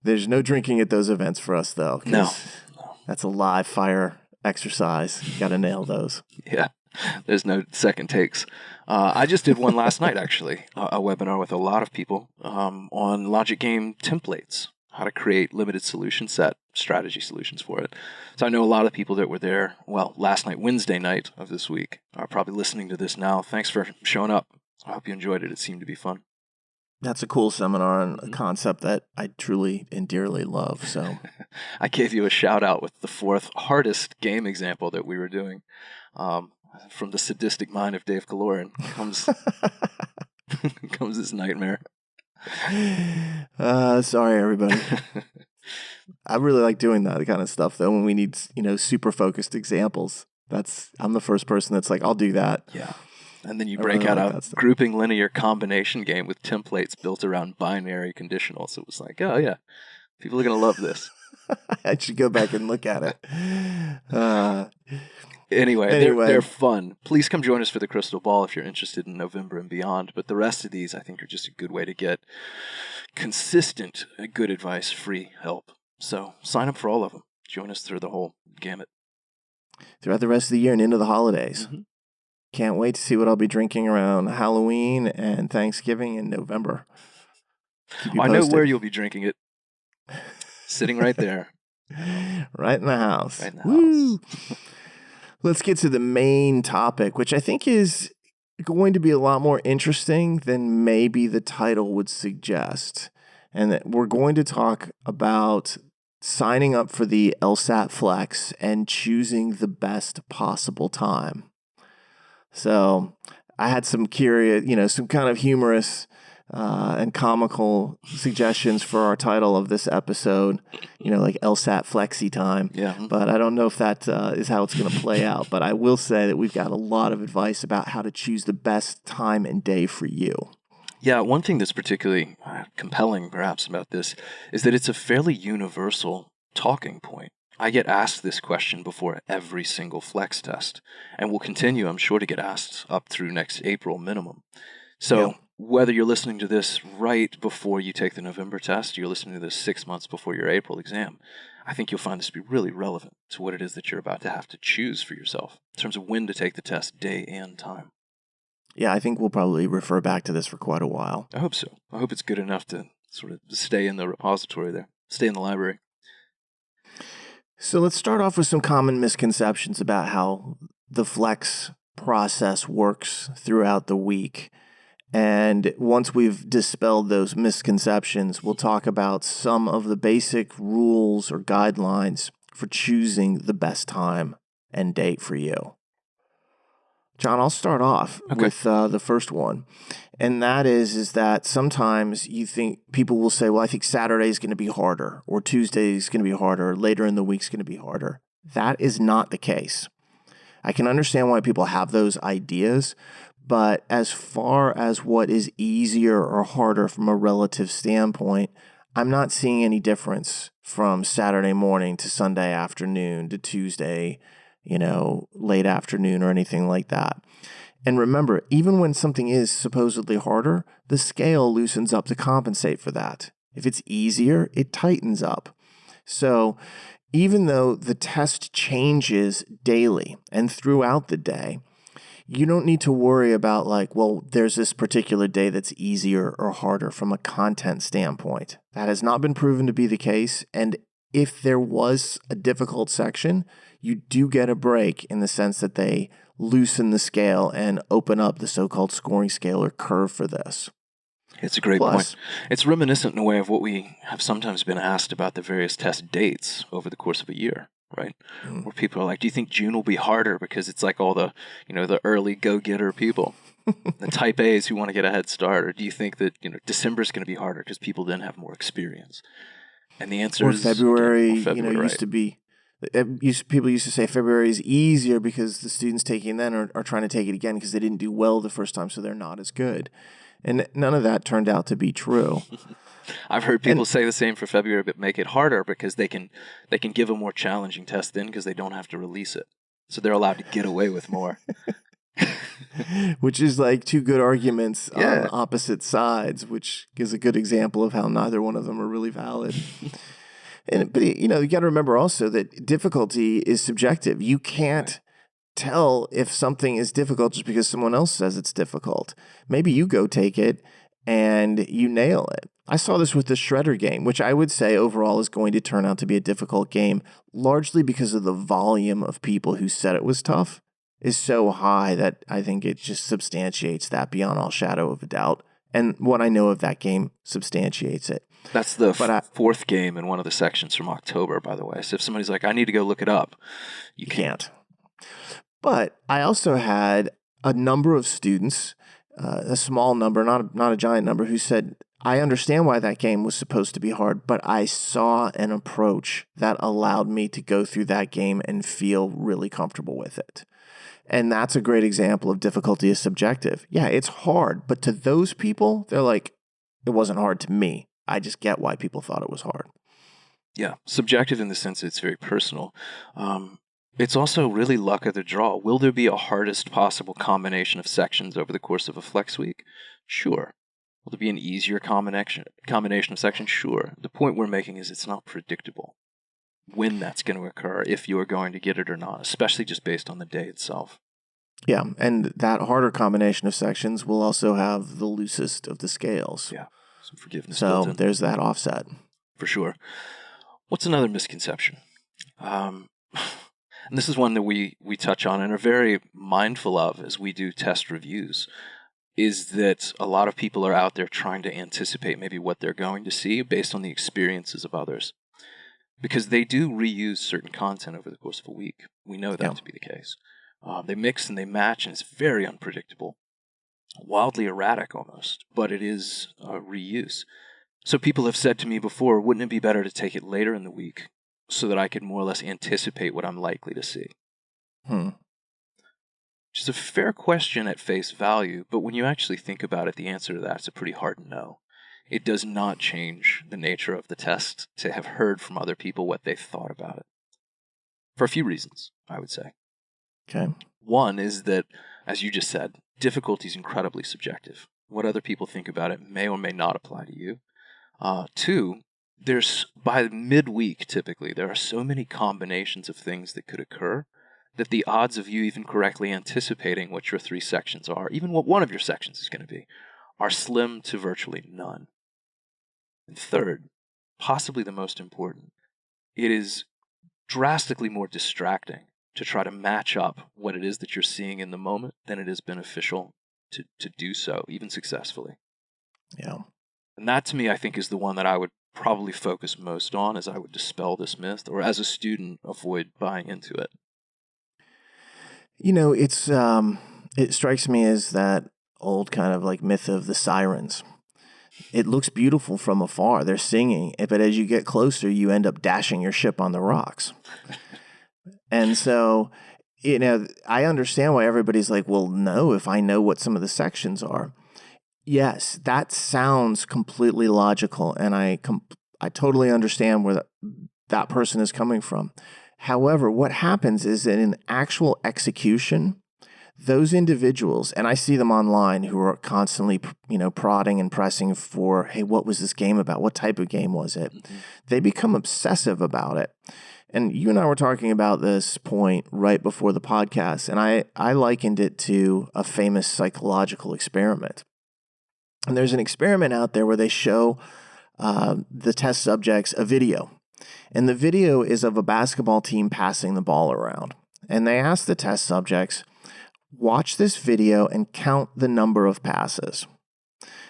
There's no drinking at those events for us, though. No. That's a live fire exercise. You got to nail those. Yeah, there's no second takes. I just did one last night, actually, a webinar with a lot of people on logic game templates, how to create limited solution set strategy solutions for it. So I know a lot of people that were there, well, last night, Wednesday night of this week, are probably listening to this now. Thanks for showing up. I hope you enjoyed it. It seemed to be fun. That's a cool seminar and a concept that I truly and dearly love. So I gave you a shout out with the fourth hardest game example that we were doing. From the sadistic mind of Dave Galore comes comes this nightmare. Sorry, everybody. I really like doing that kind of stuff, though, when we need, super focused examples. I'm the first person that's like, I'll do that. Yeah. And then you break out a grouping linear combination game with templates built around binary conditionals. It was like, oh, yeah, people are going to love this. I should go back and look at it. Anyway, they're fun. Please come join us for the Crystal Ball if you're interested in November and beyond. But the rest of these, I think, are just a good way to get consistent, good advice, free help. So sign up for all of them. Join us through the whole gamut. Throughout the rest of the year and into the holidays. Mm-hmm. Can't wait to see what I'll be drinking around Halloween and Thanksgiving in November. I know where you'll be drinking it. Sitting right there. Right in the house. Right in the house. Let's get to the main topic, which I think is going to be a lot more interesting than maybe the title would suggest. And that we're going to talk about signing up for the LSAT-Flex and choosing the best possible time. So I had some curious, some kind of humorous and comical suggestions for our title of this episode, like LSAT Flexi time. Yeah. But I don't know if that is how it's going to play out. But I will say that we've got a lot of advice about how to choose the best time and day for you. Yeah, one thing that's particularly compelling, perhaps, about this is that it's a fairly universal talking point. I get asked this question before every single flex test, and will continue, I'm sure, to get asked up through next April minimum. So whether you're listening to this right before you take the November test, or you're listening to this 6 months before your April exam, I think you'll find this to be really relevant to what it is that you're about to have to choose for yourself in terms of when to take the test, day and time. Yeah, I think we'll probably refer back to this for quite a while. I hope so. I hope it's good enough to sort of stay in the repository there, stay in the library. So let's start off with some common misconceptions about how the flex process works throughout the week. And once we've dispelled those misconceptions, we'll talk about some of the basic rules or guidelines for choosing the best time and date for you. Jon, I'll start off with the first one. And that is that sometimes you think people will say, well, I think Saturday is going to be harder, or Tuesday is going to be harder, or later in the week is going to be harder. That is not the case. I can understand why people have those ideas, but as far as what is easier or harder from a relative standpoint, I'm not seeing any difference from Saturday morning to Sunday afternoon to Tuesday, late afternoon or anything like that. And remember, even when something is supposedly harder, the scale loosens up to compensate for that. If it's easier, it tightens up. So even though the test changes daily and throughout the day, you don't need to worry about there's this particular day that's easier or harder from a content standpoint. That has not been proven to be the case. And if there was a difficult section, you do get a break in the sense that they loosen the scale and open up the so-called scoring scale or curve for this. It's a great point. It's reminiscent in a way of what we have sometimes been asked about the various test dates over the course of a year, right? Where people are like, do you think June will be harder because it's like all the, the early go-getter people, the type A's who want to get a head start? Or do you think that, December is going to be harder because people then have more experience? And the answer is February, February, right. used to be People used to say February is easier because the students taking then are trying to take it again because they didn't do well the first time, so they're not as good. And none of that turned out to be true. I've heard people say the same for February, but make it harder because they can give a more challenging test then because they don't have to release it. So they're allowed to get away with more. Which is like two good arguments on opposite sides, which gives a good example of how neither one of them are really valid. But you got to remember also that difficulty is subjective. You can't tell if something is difficult just because someone else says it's difficult. Maybe you go take it and you nail it. I saw this with the Shredder game, which I would say overall is going to turn out to be a difficult game, largely because of the volume of people who said it was tough is so high that I think it just substantiates that beyond all shadow of a doubt. And what I know of that game substantiates it. That's the fourth game in one of the sections from October, by the way. So if somebody's like, I need to go look it up, you can't. But I also had a number of students, a small number, not a giant number, who said, I understand why that game was supposed to be hard, but I saw an approach that allowed me to go through that game and feel really comfortable with it. And that's a great example of difficulty is subjective. Yeah, it's hard, but to those people, they're like, it wasn't hard to me. I just get why people thought it was hard. Yeah, subjective in the sense that it's very personal. It's also really luck of the draw. Will there be a hardest possible combination of sections over the course of a flex week? Sure. Will there be an easier combination of sections? Sure. The point we're making is it's not predictable when that's going to occur, if you are going to get it or not, especially just based on the day itself. Yeah, and that harder combination of sections will also have the loosest of the scales. Yeah, some forgiveness. So there's that offset. For sure. What's another misconception? And this is one that we touch on and are very mindful of as we do test reviews, is that a lot of people are out there trying to anticipate maybe what they're going to see based on the experiences of others. Because they do reuse certain content over the course of a week. We know that to be the case. They mix and they match, and it's very unpredictable. Wildly erratic almost, but it is reuse. So people have said to me before, wouldn't it be better to take it later in the week so that I could more or less anticipate what I'm likely to see? Which is a fair question at face value, but when you actually think about it, the answer to that is a pretty hard no. It does not change the nature of the test to have heard from other people what they thought about it. For a few reasons, I would say. Okay. One is that, as you just said, difficulty is incredibly subjective. What other people think about it may or may not apply to you. Two, by midweek, typically, there are so many combinations of things that could occur that the odds of you even correctly anticipating what your 3 sections are, even what one of your sections is going to be, are slim to virtually none. And third, possibly the most important, it is drastically more distracting to try to match up what it is that you're seeing in the moment than it is beneficial to do so, even successfully. Yeah. And that, to me, I think is the one that I would probably focus most on, as I would dispel this myth, or as a student, avoid buying into it. It's it strikes me as that old kind of like myth of the sirens. It looks beautiful from afar. They're singing, but as you get closer, you end up dashing your ship on the rocks. And so, I understand why everybody's like, well, no, if I know what some of the sections are. Yes, that sounds completely logical, and I totally understand where that person is coming from. However, what happens is that in actual execution, those individuals, and I see them online who are constantly, prodding and pressing for, hey, what was this game about? What type of game was it? Mm-hmm. They become obsessive about it. And you and I were talking about this point right before the podcast, and I likened it to a famous psychological experiment. And there's an experiment out there where they show the test subjects a video. And the video is of a basketball team passing the ball around. And they ask the test subjects, watch this video and count the number of passes.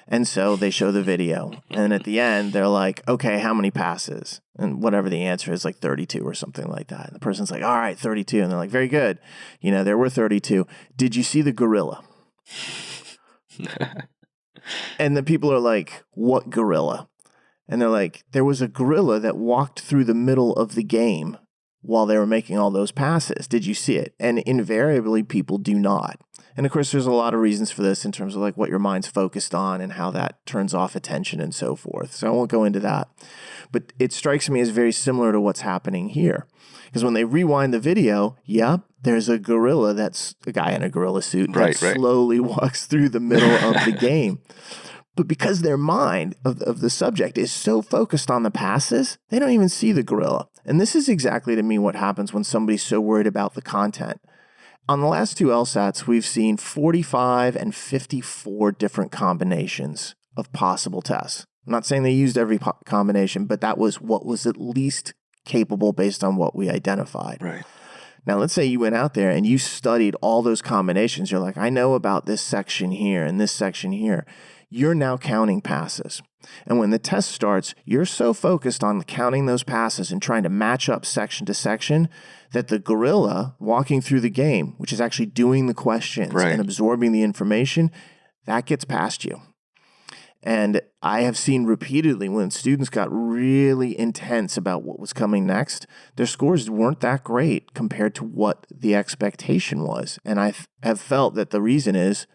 And so they show the video. And at the end, they're like, okay, how many passes? And whatever the answer is, like 32 or something like that. And the person's like, all right, 32. And they're like, very good. There were 32. Did you see the gorilla? And the people are like, what gorilla? And they're like, there was a gorilla that walked through the middle of the game while they were making all those passes? Did you see it? And invariably, people do not. And of course, there's a lot of reasons for this in terms of like what your mind's focused on and how that turns off attention and so forth. So I won't go into that. But it strikes me as very similar to what's happening here. Because when they rewind the video, yep, there's a gorilla that's a guy in a gorilla suit that slowly walks through the middle of the game. But because their mind of the subject is so focused on the passes, they don't even see the gorilla. And this is exactly to me what happens when somebody's so worried about the content. On the last two LSATs, we've seen 45 and 54 different combinations of possible tests. I'm not saying they used every combination, but that was what was at least capable based on what we identified. Right. Now, let's say you went out there and you studied all those combinations. You're like, I know about this section here and this section here. You're now counting passes. And when the test starts, you're so focused on counting those passes and trying to match up section to section that the gorilla walking through the game, which is actually doing the questions and absorbing the information, that gets past you. And I have seen repeatedly when students got really intense about what was coming next, their scores weren't that great compared to what the expectation was. And I have felt that the reason is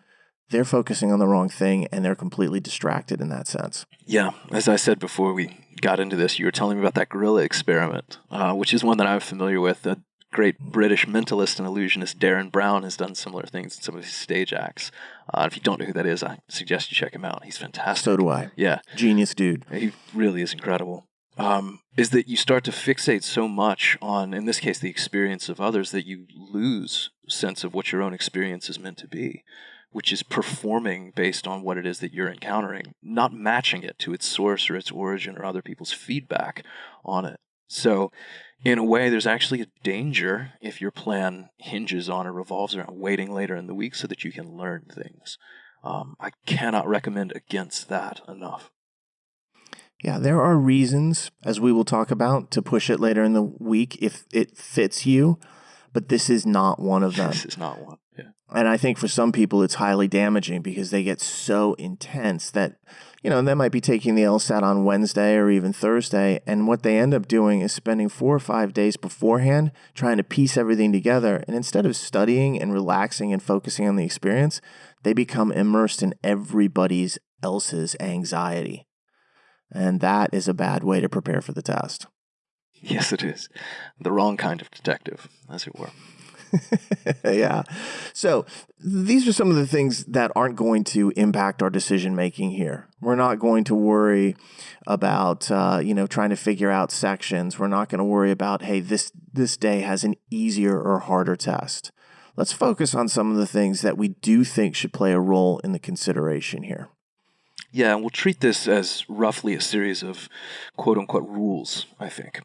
they're focusing on the wrong thing and they're completely distracted in that sense. Yeah. As I said before we got into this, you were telling me about that gorilla experiment, which is one that I'm familiar with. A great British mentalist and illusionist Darren Brown has done similar things in some of his stage acts. If you don't know who that is, I suggest you check him out. He's fantastic. So do I. Yeah. Genius dude. He really is incredible. Is that you start to fixate so much on, in this case, the experience of others that you lose sense of what your own experience is meant to be, which is performing based on what it is that you're encountering, not matching it to its source or its origin or other people's feedback on it. So in a way, there's actually a danger if your plan hinges on or revolves around waiting later in the week so that you can learn things. I cannot recommend against that enough. Yeah, there are reasons, as we will talk about, to push it later in the week if it fits you, but this is not one of them. This is not one, yeah. And I think for some people it's highly damaging because they get so intense that, they might be taking the LSAT on Wednesday or even Thursday, and what they end up doing is spending 4 or 5 days beforehand trying to piece everything together. And instead of studying and relaxing and focusing on the experience, they become immersed in everybody else's anxiety. And that is a bad way to prepare for the test. Yes, it is. The wrong kind of detective, as it were. Yeah. So these are some of the things that aren't going to impact our decision making here. We're not going to worry about, trying to figure out sections. We're not going to worry about, hey, this day has an easier or harder test. Let's focus on some of the things that we do think should play a role in the consideration here. Yeah, and we'll treat this as roughly a series of quote-unquote rules, I think.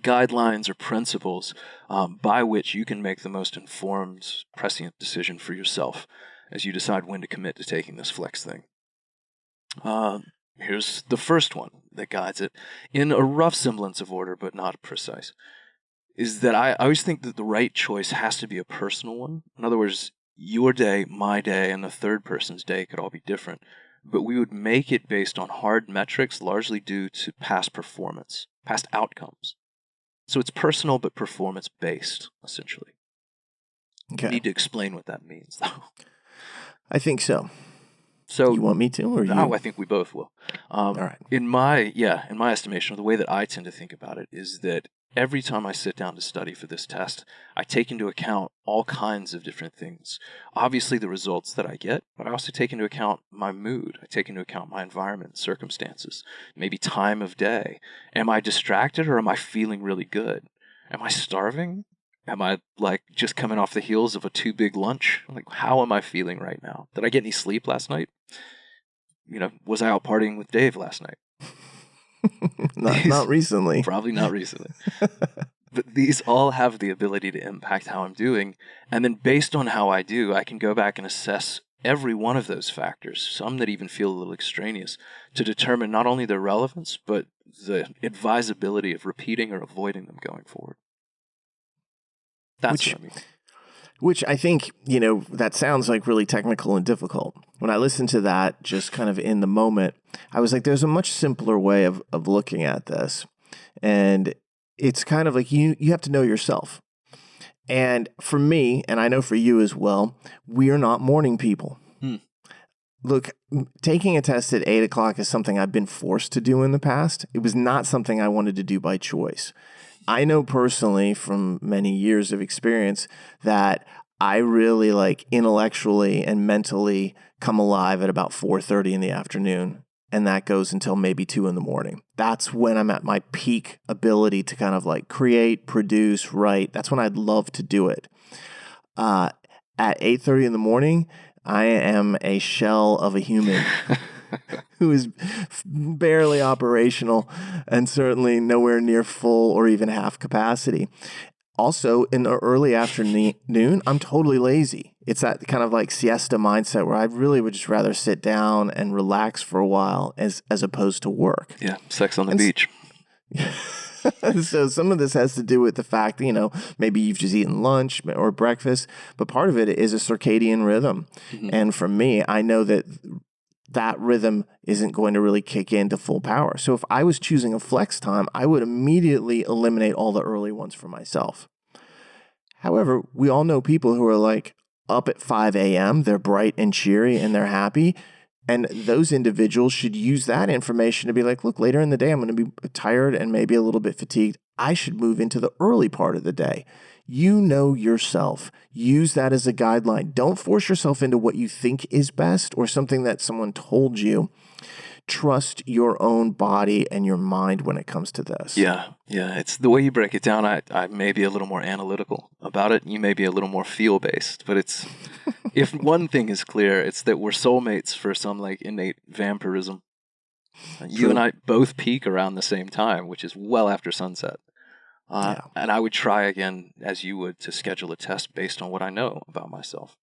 Guidelines or principles by which you can make the most informed, prescient decision for yourself as you decide when to commit to taking this flex thing. Here's the first one that guides it, in a rough semblance of order, but not precise, is that I always think that the right choice has to be a personal one. In other words, your day, my day, and the third person's day could all be different, but we would make it based on hard metrics largely due to past performance, past outcomes. So it's personal but performance-based, essentially. Okay. You need to explain what that means, though. I think so. So you want me to, or you? No, I think we both will. All right. In my estimation, the way that I tend to think about it is that every time I sit down to study for this test, I take into account all kinds of different things. Obviously, the results that I get, but I also take into account my mood. I take into account my environment, circumstances, maybe time of day. Am I distracted or am I feeling really good? Am I starving? Am I just coming off the heels of a too big lunch? How am I feeling right now? Did I get any sleep last night? Was I out partying with Dave last night? Not recently. Probably not recently. But these all have the ability to impact how I'm doing. And then based on how I do, I can go back and assess every one of those factors, some that even feel a little extraneous, to determine not only their relevance, but the advisability of repeating or avoiding them going forward. That's what I mean. Which I think, that sounds like really technical and difficult. When I listened to that, just kind of in the moment, I was like, there's a much simpler way of looking at this. And it's kind of like you have to know yourself. And for me, and I know for you as well, we are not morning people. Look, taking a test at 8 o'clock is something I've been forced to do in the past. It was not something I wanted to do by choice. I know personally from many years of experience that I really like intellectually and mentally come alive at about 4:30 in the afternoon. And that goes until maybe 2 in the morning. That's when I'm at my peak ability to kind of like create, produce, write. That's when I'd love to do it. At 8:30 in the morning, I am a shell of a human who is barely operational and certainly nowhere near full or even half capacity. Also, in the early afternoon, I'm totally lazy. It's that kind of like siesta mindset where I really would just rather sit down and relax for a while as opposed to work. Yeah, sex on the beach. So some of this has to do with the fact that, maybe you've just eaten lunch or breakfast, but part of it is a circadian rhythm. And for me, I know that rhythm isn't going to really kick into full power. So if I was choosing a flex time, I would immediately eliminate all the early ones for myself. However, we all know people who are like up at 5 a.m., they're bright and cheery and they're happy. And those individuals should use that information to be like, look, later in the day, I'm going to be tired and maybe a little bit fatigued. I should move into the early part of the day. You know yourself. Use that as a guideline. Don't force yourself into what you think is best or something that someone told you. Trust your own body and your mind when it comes to this. Yeah. It's the way you break it down. I may be a little more analytical about it. You may be a little more feel-based, but it's if one thing is clear, it's that we're soulmates for some like innate vampirism. You and I both peak around the same time, which is well after sunset. And I would try again, as you would, to schedule a test based on what I know about myself.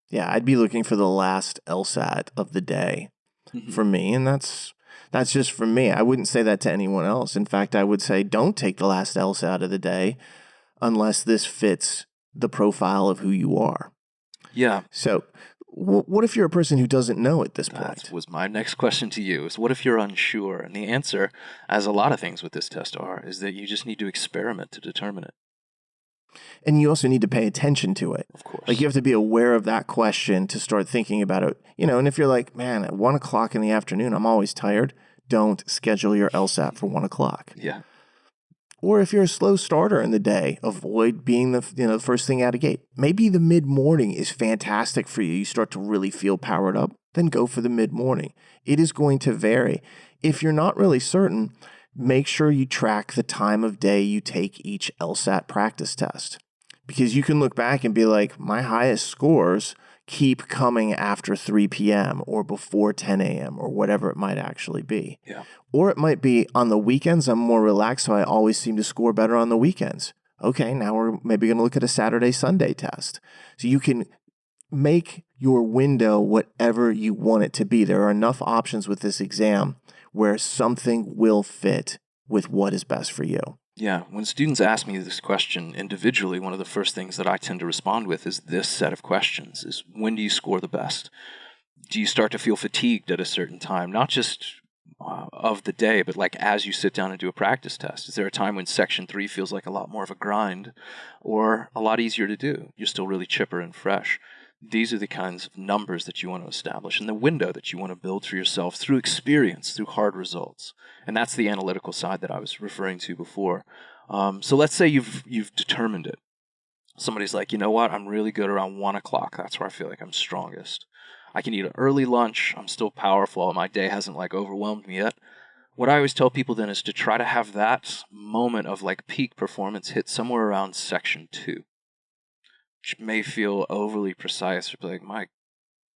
Yeah, I'd be looking for the last LSAT of the day for me, and that's just for me. I wouldn't say that to anyone else. In fact, I would say don't take the last LSAT of the day unless this fits the profile of who you are. Yeah. So what if you're a person who doesn't know at this point? That was my next question to you, is what if you're unsure? And the answer, as a lot of things with this test are, is that you just need to experiment to determine it. And you also need to pay attention to it. Of course. Like you have to be aware of that question to start thinking about it. And if you're like, man, at 1 o'clock in the afternoon, I'm always tired. Don't schedule your LSAT for 1 o'clock. Yeah. Or if you're a slow starter in the day, avoid being the first thing out of gate. Maybe the mid-morning is fantastic for you. You start to really feel powered up, then go for the mid-morning. It is going to vary. If you're not really certain, make sure you track the time of day you take each LSAT practice test. Because you can look back and be like, my highest scores keep coming after 3 p.m. or before 10 a.m. or whatever it might actually be. Yeah. Or it might be on the weekends, I'm more relaxed, so I always seem to score better on the weekends. Okay, now we're maybe going to look at a Saturday, Sunday test. So you can make your window whatever you want it to be. There are enough options with this exam where something will fit with what is best for you. Yeah, when students ask me this question individually, one of the first things that I tend to respond with is this set of questions, is when do you score the best? Do you start to feel fatigued at a certain time? Not just of the day, but like as you sit down and do a practice test. Is there a time when section 3 feels like a lot more of a grind or a lot easier to do? You're still really chipper and fresh. These are the kinds of numbers that you want to establish and the window that you want to build for yourself through experience, through hard results. And that's the analytical side that I was referring to before. So let's say you've determined it. Somebody's like, you know what? I'm really good around 1 o'clock. That's where I feel like I'm strongest. I can eat an early lunch. I'm still powerful. My day hasn't like overwhelmed me yet. What I always tell people then is to try to have that moment of like peak performance hit somewhere around section 2. Which may feel overly precise or like, my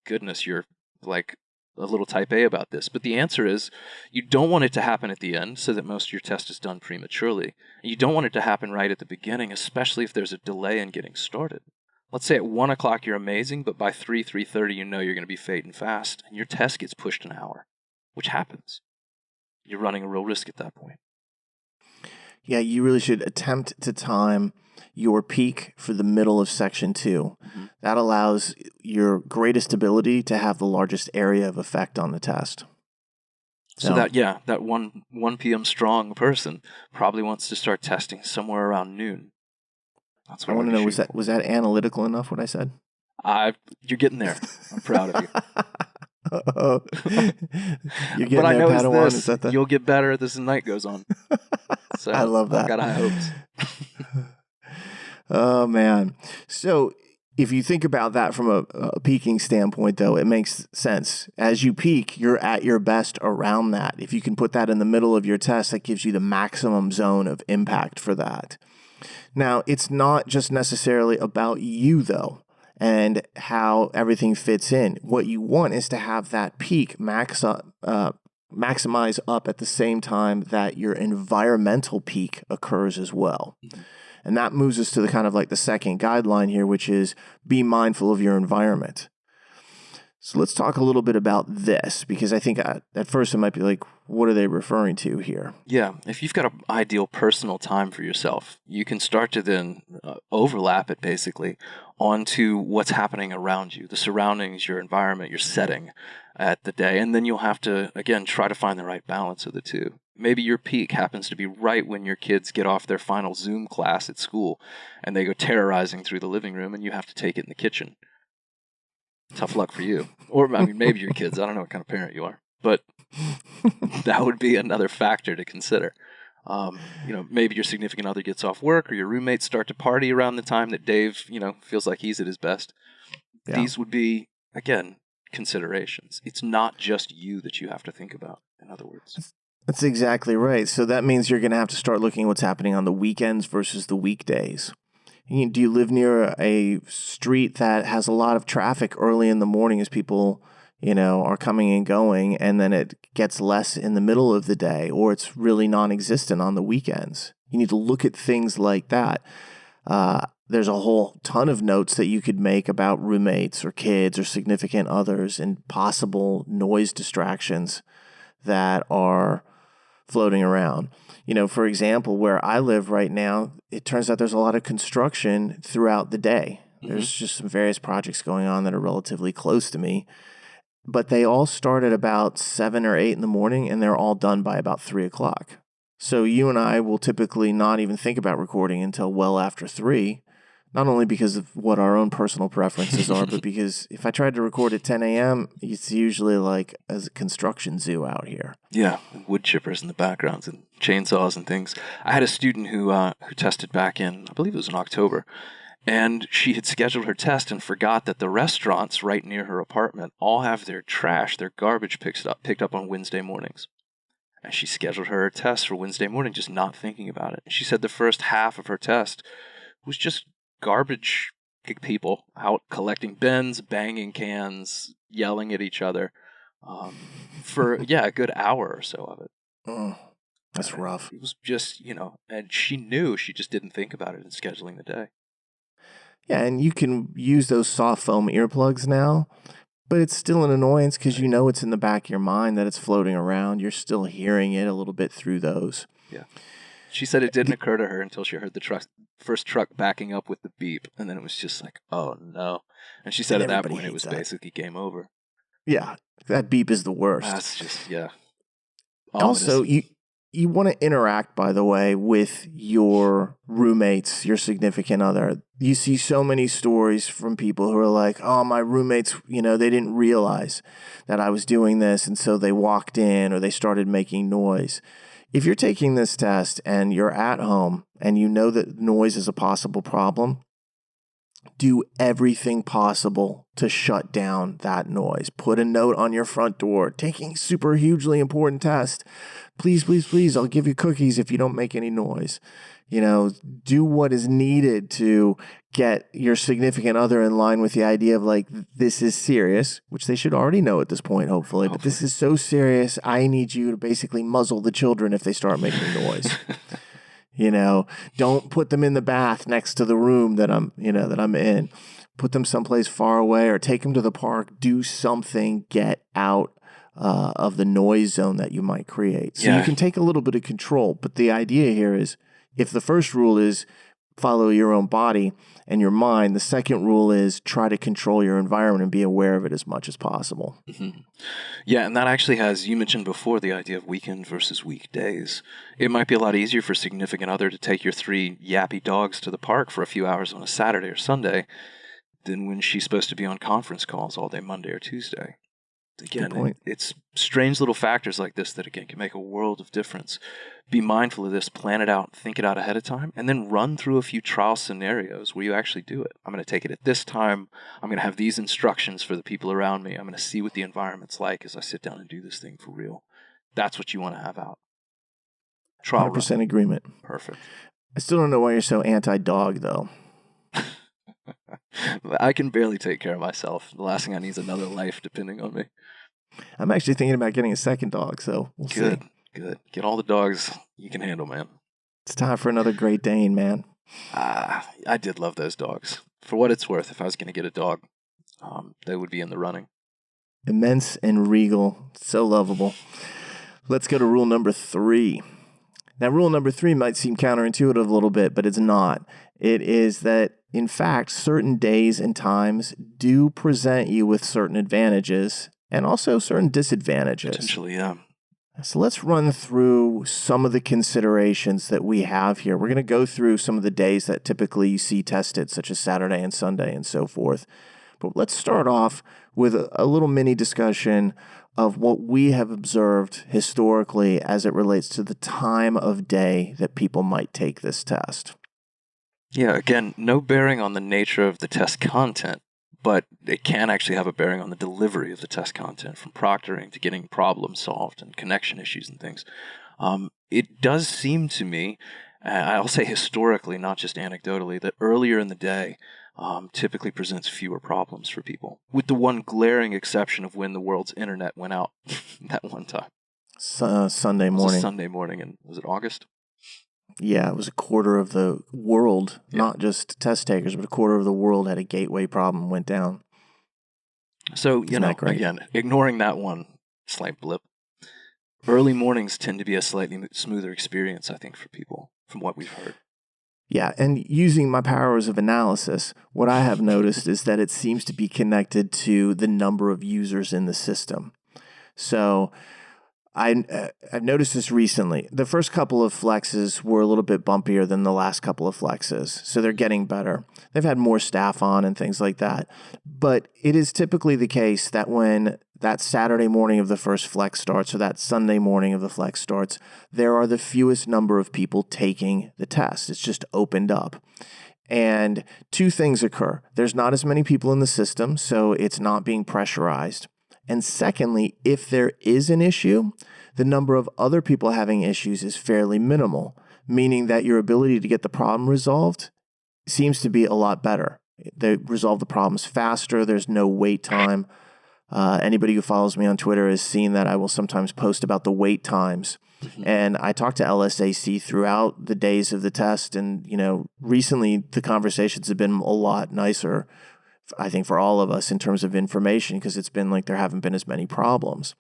goodness, you're like a little type A about this. But the answer is you don't want it to happen at the end so that most of your test is done prematurely. And you don't want it to happen right at the beginning, especially if there's a delay in getting started. Let's say at 1 o'clock you're amazing, but by 3:30 you know you're going to be fading fast, and your test gets pushed an hour, which happens. You're running a real risk at that point. Yeah, you really should attempt to time your peak for the middle of section 2. Mm-hmm. That allows your greatest ability to have the largest area of effect on the test. So that 1 p.m. strong person probably wants to start testing somewhere around noon. That's what I want to know, was that analytical enough what I said? You're getting there. I'm proud of you. You're getting but I there, know Padawan. is this, you'll get better as the night goes on. So I love that. I've got high hopes. Oh, man. So if you think about that from a peaking standpoint, though, it makes sense. As you peak, you're at your best around that. If you can put that in the middle of your test, that gives you the maximum zone of impact for that. Now, it's not just necessarily about you, though, and how everything fits in. What you want is to have that peak maximize up at the same time that your environmental peak occurs as well. Mm-hmm. And that moves us to the kind of like the second guideline here, which is be mindful of your environment. So let's talk a little bit about this, because I think at first it might be like, what are they referring to here? Yeah, if you've got an ideal personal time for yourself, you can start to then overlap it basically onto what's happening around you, the surroundings, your environment, your setting at the day. And then you'll have to, again, try to find the right balance of the two. Maybe your peak happens to be right when your kids get off their final Zoom class at school and they go terrorizing through the living room and you have to take it in the kitchen. Tough luck for you. Or, I mean, maybe your kids. I don't know what kind of parent you are. But that would be another factor to consider. Maybe your significant other gets off work or your roommates start to party around the time that Dave, feels like he's at his best. Yeah. These would be, again, considerations. It's not just you that you have to think about, in other words. That's exactly right. So that means you're going to have to start looking at what's happening on the weekends versus the weekdays. Do you live near a street that has a lot of traffic early in the morning as people, are coming and going, and then it gets less in the middle of the day, or it's really non-existent on the weekends? You need to look at things like that. There's a whole ton of notes that you could make about roommates or kids or significant others and possible noise distractions that are floating around. For example, where I live right now, it turns out there's a lot of construction throughout the day. Mm-hmm. There's just some various projects going on that are relatively close to me, but they all start at about 7 or 8 in the morning and they're all done by about 3 o'clock. So you and I will typically not even think about recording until well after 3, not only because of what our own personal preferences are, but because if I tried to record at 10 a.m., it's usually like a construction zoo out here. Yeah, wood chippers in the backgrounds and chainsaws and things. I had a student who tested back in, I believe it was in October, and she had scheduled her test and forgot that the restaurants right near her apartment all have their trash, their garbage picked up on Wednesday mornings. And she scheduled her test for Wednesday morning, just not thinking about it. She said the first half of her test was just garbage people out collecting bins, banging cans, yelling at each other for, a good hour or so of it. Oh, that's rough. It was just, and she knew, she just didn't think about it in scheduling the day. Yeah, and you can use those soft foam earplugs now, but it's still an annoyance because it's in the back of your mind that it's floating around. You're still hearing it a little bit through those. Yeah. She said it didn't occur to her until she heard the first truck backing up with the beep, and then it was just like, oh no. And she said at that point it was basically game over. Yeah, that beep is the worst. That's just, yeah. Also, you want to interact, by the way, with your roommates, your significant other. You see so many stories from people who are like, oh, my roommates, they didn't realize that I was doing this, and so they walked in or they started making noise. If you're taking this test and you're at home and you know that noise is a possible problem, do everything possible to shut down that noise. Put a note on your front door, taking super hugely important test. Please, please, please, I'll give you cookies if you don't make any noise. Do what is needed to get your significant other in line with the idea of like, this is serious, which they should already know at this point, hopefully. But this is so serious, I need you to basically muzzle the children if they start making noise. Don't put them in the bath next to the room that I'm in. Put them someplace far away or take them to the park. Do something, get out of the noise zone that you might create. So you can take a little bit of control. But the idea here is, if the first rule is follow your own body and your mind. The second rule is try to control your environment and be aware of it as much as possible. Mm-hmm. Yeah, and that actually has, you mentioned before, the idea of weekend versus weekdays. It might be a lot easier for a significant other to take your 3 yappy dogs to the park for a few hours on a Saturday or Sunday than when she's supposed to be on conference calls all day Monday or Tuesday. Again, it's strange little factors like this that, again, can make a world of difference. Be mindful of this, plan it out, think it out ahead of time, and then run through a few trial scenarios where you actually do it. I'm going to take it at this time. I'm going to have these instructions for the people around me. I'm going to see what the environment's like as I sit down and do this thing for real. That's what you want to have out. Trial 100% run. agreement. Perfect. I still don't know why you're so anti-dog, though. I can barely take care of myself. The last thing I need is another life depending on me. I'm actually thinking about getting a second dog, so we'll see. Good. Get all the dogs you can handle, man. It's time for another Great Dane, man. I did love those dogs. For what it's worth, if I was going to get a dog, they would be in the running. Immense and regal. So lovable. Let's go to rule number 3. Now, rule number 3 might seem counterintuitive a little bit, but it's not. It is that, in fact, certain days and times do present you with certain advantages and also certain disadvantages. Potentially, yeah. So let's run through some of the considerations that we have here. We're going to go through some of the days that typically you see tested, such as Saturday and Sunday and so forth. But let's start off with a little mini discussion of what we have observed historically as it relates to the time of day that people might take this test. Yeah, again, no bearing on the nature of the test content, but it can actually have a bearing on the delivery of the test content, from proctoring to getting problems solved and connection issues and things. It does seem to me, I'll say historically, not just anecdotally, that earlier in the day typically presents fewer problems for people, with the one glaring exception of when the world's internet went out that one time. Sunday morning. It was a Sunday morning, and was it August? Yeah, it was a quarter of the world, not just test takers, but a quarter of the world had a gateway problem, went down. So, again, ignoring that one slight blip, early mornings tend to be a slightly smoother experience, I think, for people, from what we've heard. Yeah, and using my powers of analysis, what I have noticed is that it seems to be connected to the number of users in the system. So I've noticed this recently. The first couple of flexes were a little bit bumpier than the last couple of flexes, so they're getting better. They've had more staff on and things like that. But it is typically the case that when that Saturday morning of the first flex starts or that Sunday morning of the flex starts, there are the fewest number of people taking the test. It's just opened up. And 2 things occur. There's not as many people in the system, so it's not being pressurized. And secondly, if there is an issue, the number of other people having issues is fairly minimal, meaning that your ability to get the problem resolved seems to be a lot better. They resolve the problems faster. There's no wait time. Anybody who follows me on Twitter has seen that I will sometimes post about the wait times. Mm-hmm. And I talk to LSAC throughout the days of the test. And, recently the conversations have been a lot nicer, I think, for all of us in terms of information, because it's been like there haven't been as many problems.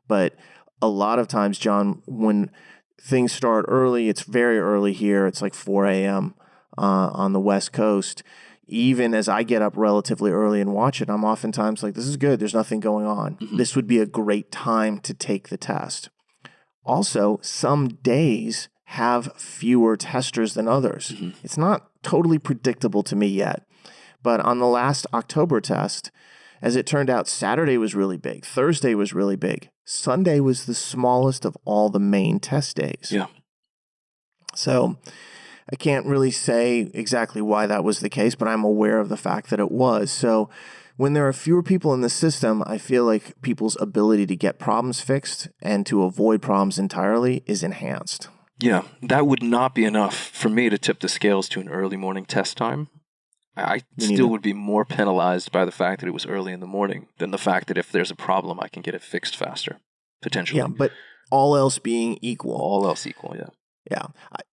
But a lot of times, John, when things start early, it's very early here. It's like 4 a.m. On the West Coast. Even as I get up relatively early and watch it, I'm oftentimes like, this is good. There's nothing going on. Mm-hmm. This would be a great time to take the test. Also, some days have fewer testers than others. Mm-hmm. It's not totally predictable to me yet. But on the last October test, as it turned out, Saturday was really big. Thursday was really big. Sunday was the smallest of all the main test days. Yeah. So I can't really say exactly why that was the case, but I'm aware of the fact that it was. So when there are fewer people in the system, I feel like people's ability to get problems fixed and to avoid problems entirely is enhanced. Yeah, that would not be enough for me to tip the scales to an early morning test time. I still would be more penalized by the fact that it was early in the morning than the fact that if there's a problem, I can get it fixed faster, potentially. Yeah, but all else being equal. All else equal, yeah. Yeah.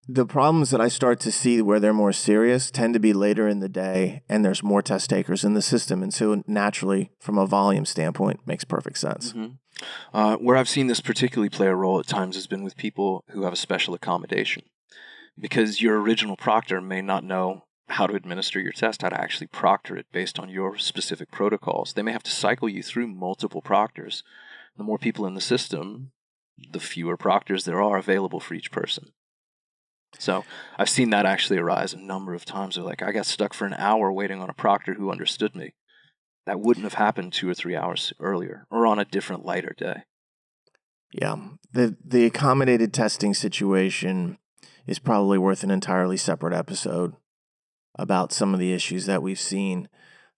The problems that I start to see where they're more serious tend to be later in the day, and there's more test takers in the system. And so naturally, from a volume standpoint, makes perfect sense. Mm-hmm. Where I've seen this particularly play a role at times has been with people who have a special accommodation. because your original proctor may not know how to administer your test, how to actually proctor it based on your specific protocols. They may have to cycle you through multiple proctors. The more people in the system, the fewer proctors there are available for each person. So I've seen that actually arise a number of times. They're like, I got stuck for an hour waiting on a proctor who understood me. That wouldn't have happened 2 or 3 hours earlier or on a different, lighter day. Yeah. The accommodated testing situation is probably worth an entirely separate episode about some of the issues that we've seen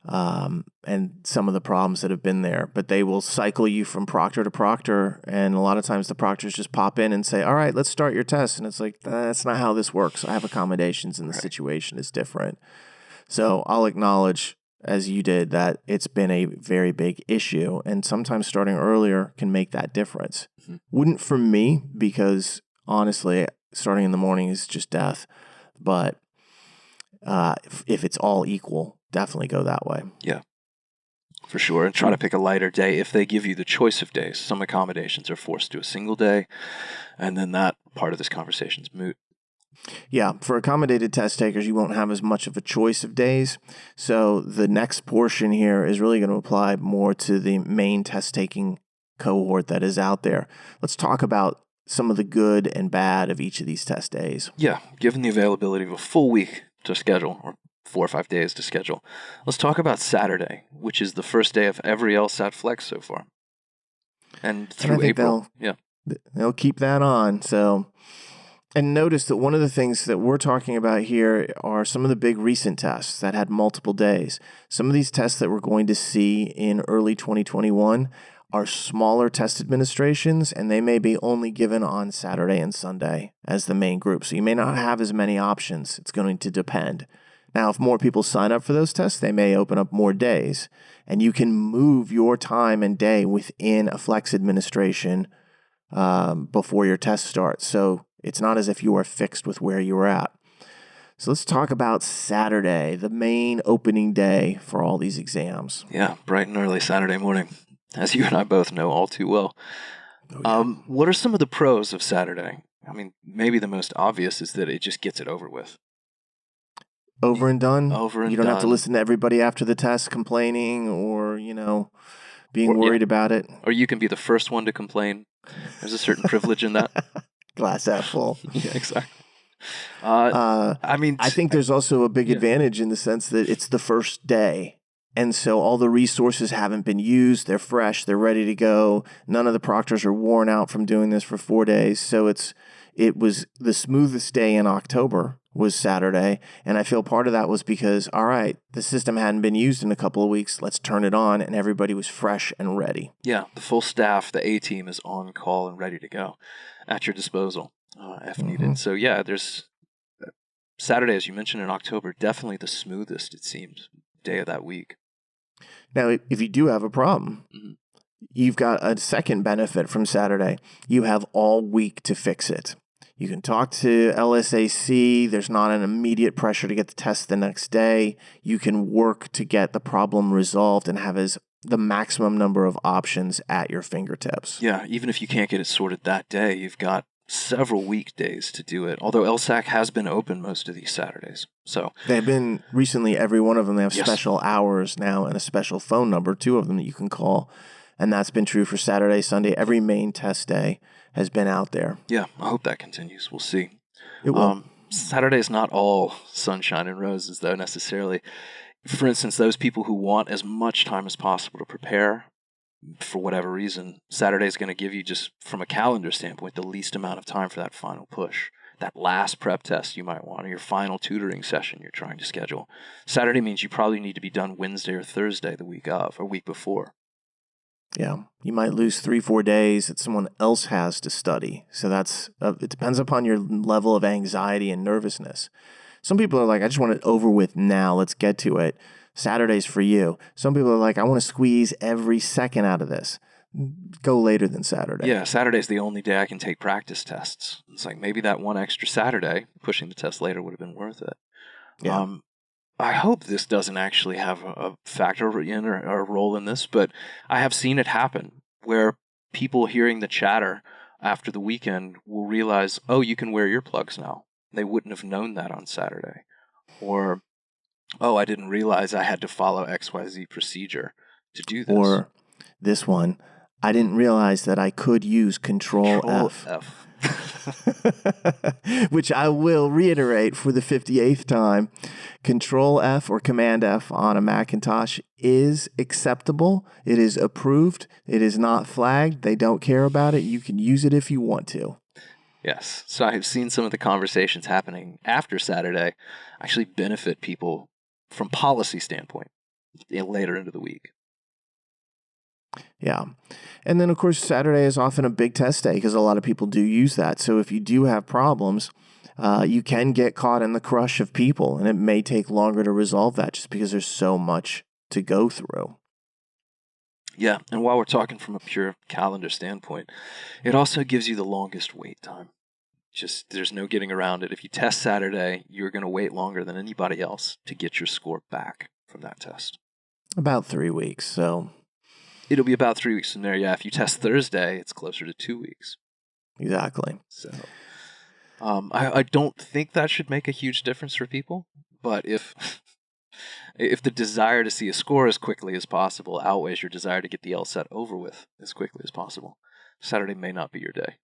and some of the problems that have been there. But they will cycle you from proctor to proctor, and a lot of times the proctors just pop in and say, all right, let's start your test. And it's like, that's not how this works. I have accommodations and the situation is different. So I'll acknowledge, as you did, that it's been a very big issue, and sometimes starting earlier can make that difference. Mm-hmm. Wouldn't for me, because honestly, starting in the morning is just death. But if it's all equal, definitely go that way. Yeah, for sure. And try to pick a lighter day if they give you the choice of days. Some accommodations are forced to a single day, and then that part of this conversation is moot. Yeah, for accommodated test takers, you won't have as much of a choice of days. So the next portion here is really going to apply more to the main test taking cohort that is out there. Let's talk about some of the good and bad of each of these test days. Yeah, given the availability of a full week to schedule, or 4 or 5 days to schedule, let's talk about Saturday, which is the first day of every LSAT-Flex so far. And through April. They'll keep that on. So... And notice that one of the things that we're talking about here are some of the big recent tests that had multiple days. Some of these tests that we're going to see in early 2021 are smaller test administrations, and they may be only given on Saturday and Sunday as the main group. So you may not have as many options. It's going to depend. Now, if more people sign up for those tests, they may open up more days, and you can move your time and day within a flex administration before your test starts. So it's not as if you are fixed with where you are at. So let's talk about Saturday, the main opening day for all these exams. Yeah, bright and early Saturday morning, as you and I both know all too well. Oh, yeah. What are some of the pros of Saturday? I mean, maybe the most obvious is that it just gets it over with. Over and done? Over and done. You don't have to listen to everybody after the test complaining or, being worried about it. Or you can be the first one to complain. There's a certain privilege in that. Glass half full. Yeah, exactly. I think there's also a big advantage in the sense that it's the first day. And so all the resources haven't been used. They're fresh. They're ready to go. None of the proctors are worn out from doing this for 4 days. So it was the smoothest day in October was Saturday. And I feel part of that was because, all right, the system hadn't been used in a couple of weeks. Let's turn it on. And everybody was fresh and ready. Yeah, the full staff, the A team is on call and ready to go at your disposal if needed. So yeah, there's Saturday, as you mentioned in October, definitely the smoothest, it seems, day of that week. Now, if you do have a problem, you've got a second benefit from Saturday. You have all week to fix it. You can talk to LSAC. There's not an immediate pressure to get the test the next day. You can work to get the problem resolved and have the maximum number of options at your fingertips. Yeah, even if you can't get it sorted that day, you've got several weekdays to do it. Although LSAC has been open most of these Saturdays. So they've been recently, every one of them. They have special hours now and a special phone number, 2 of them that you can call. And that's been true for Saturday, Sunday. Every main test day has been out there. Yeah, I hope that continues. We'll see. It will. Saturday is not all sunshine and roses, though, necessarily. For instance, those people who want as much time as possible to prepare, for whatever reason, Saturday is going to give you, just from a calendar standpoint, the least amount of time for that final push. That last prep test you might want, or your final tutoring session you're trying to schedule. Saturday means you probably need to be done Wednesday or Thursday the week of, or week before. Yeah, you might lose 3-4 days that someone else has to study. So it depends upon your level of anxiety and nervousness. Some people are like, I just want it over with now. Let's get to it. Saturday's for you. Some people are like, I want to squeeze every second out of this. Go later than Saturday. Yeah, Saturday's the only day I can take practice tests. It's like maybe that one extra Saturday, pushing the test later, would have been worth it. Yeah. I hope this doesn't actually have a factor in or a role in this, but I have seen it happen where people hearing the chatter after the weekend will realize, oh, you can wear earplugs now. They wouldn't have known that on Saturday. Or, oh, I didn't realize I had to follow XYZ procedure to do this. Or this one, I didn't realize that I could use Control F. Which I will reiterate for the 58th time. Control F or Command F on a Macintosh is acceptable. It is approved. It is not flagged. They don't care about it. You can use it if you want to. Yes. So I've seen some of the conversations happening after Saturday actually benefit people from policy standpoint later into the week. Yeah. And then, of course, Saturday is often a big test day because a lot of people do use that. So if you do have problems, you can get caught in the crush of people, and it may take longer to resolve that just because there's so much to go through. Yeah, and while we're talking from a pure calendar standpoint, it also gives you the longest wait time. Just there's no getting around it. If you test Saturday, you're going to wait longer than anybody else to get your score back from that test. About 3 weeks, so... It'll be about 3 weeks from there, yeah. If you test Thursday, it's closer to 2 weeks. Exactly. So, I don't think that should make a huge difference for people, but if the desire to see a score as quickly as possible outweighs your desire to get the LSAT over with as quickly as possible, Saturday may not be your day.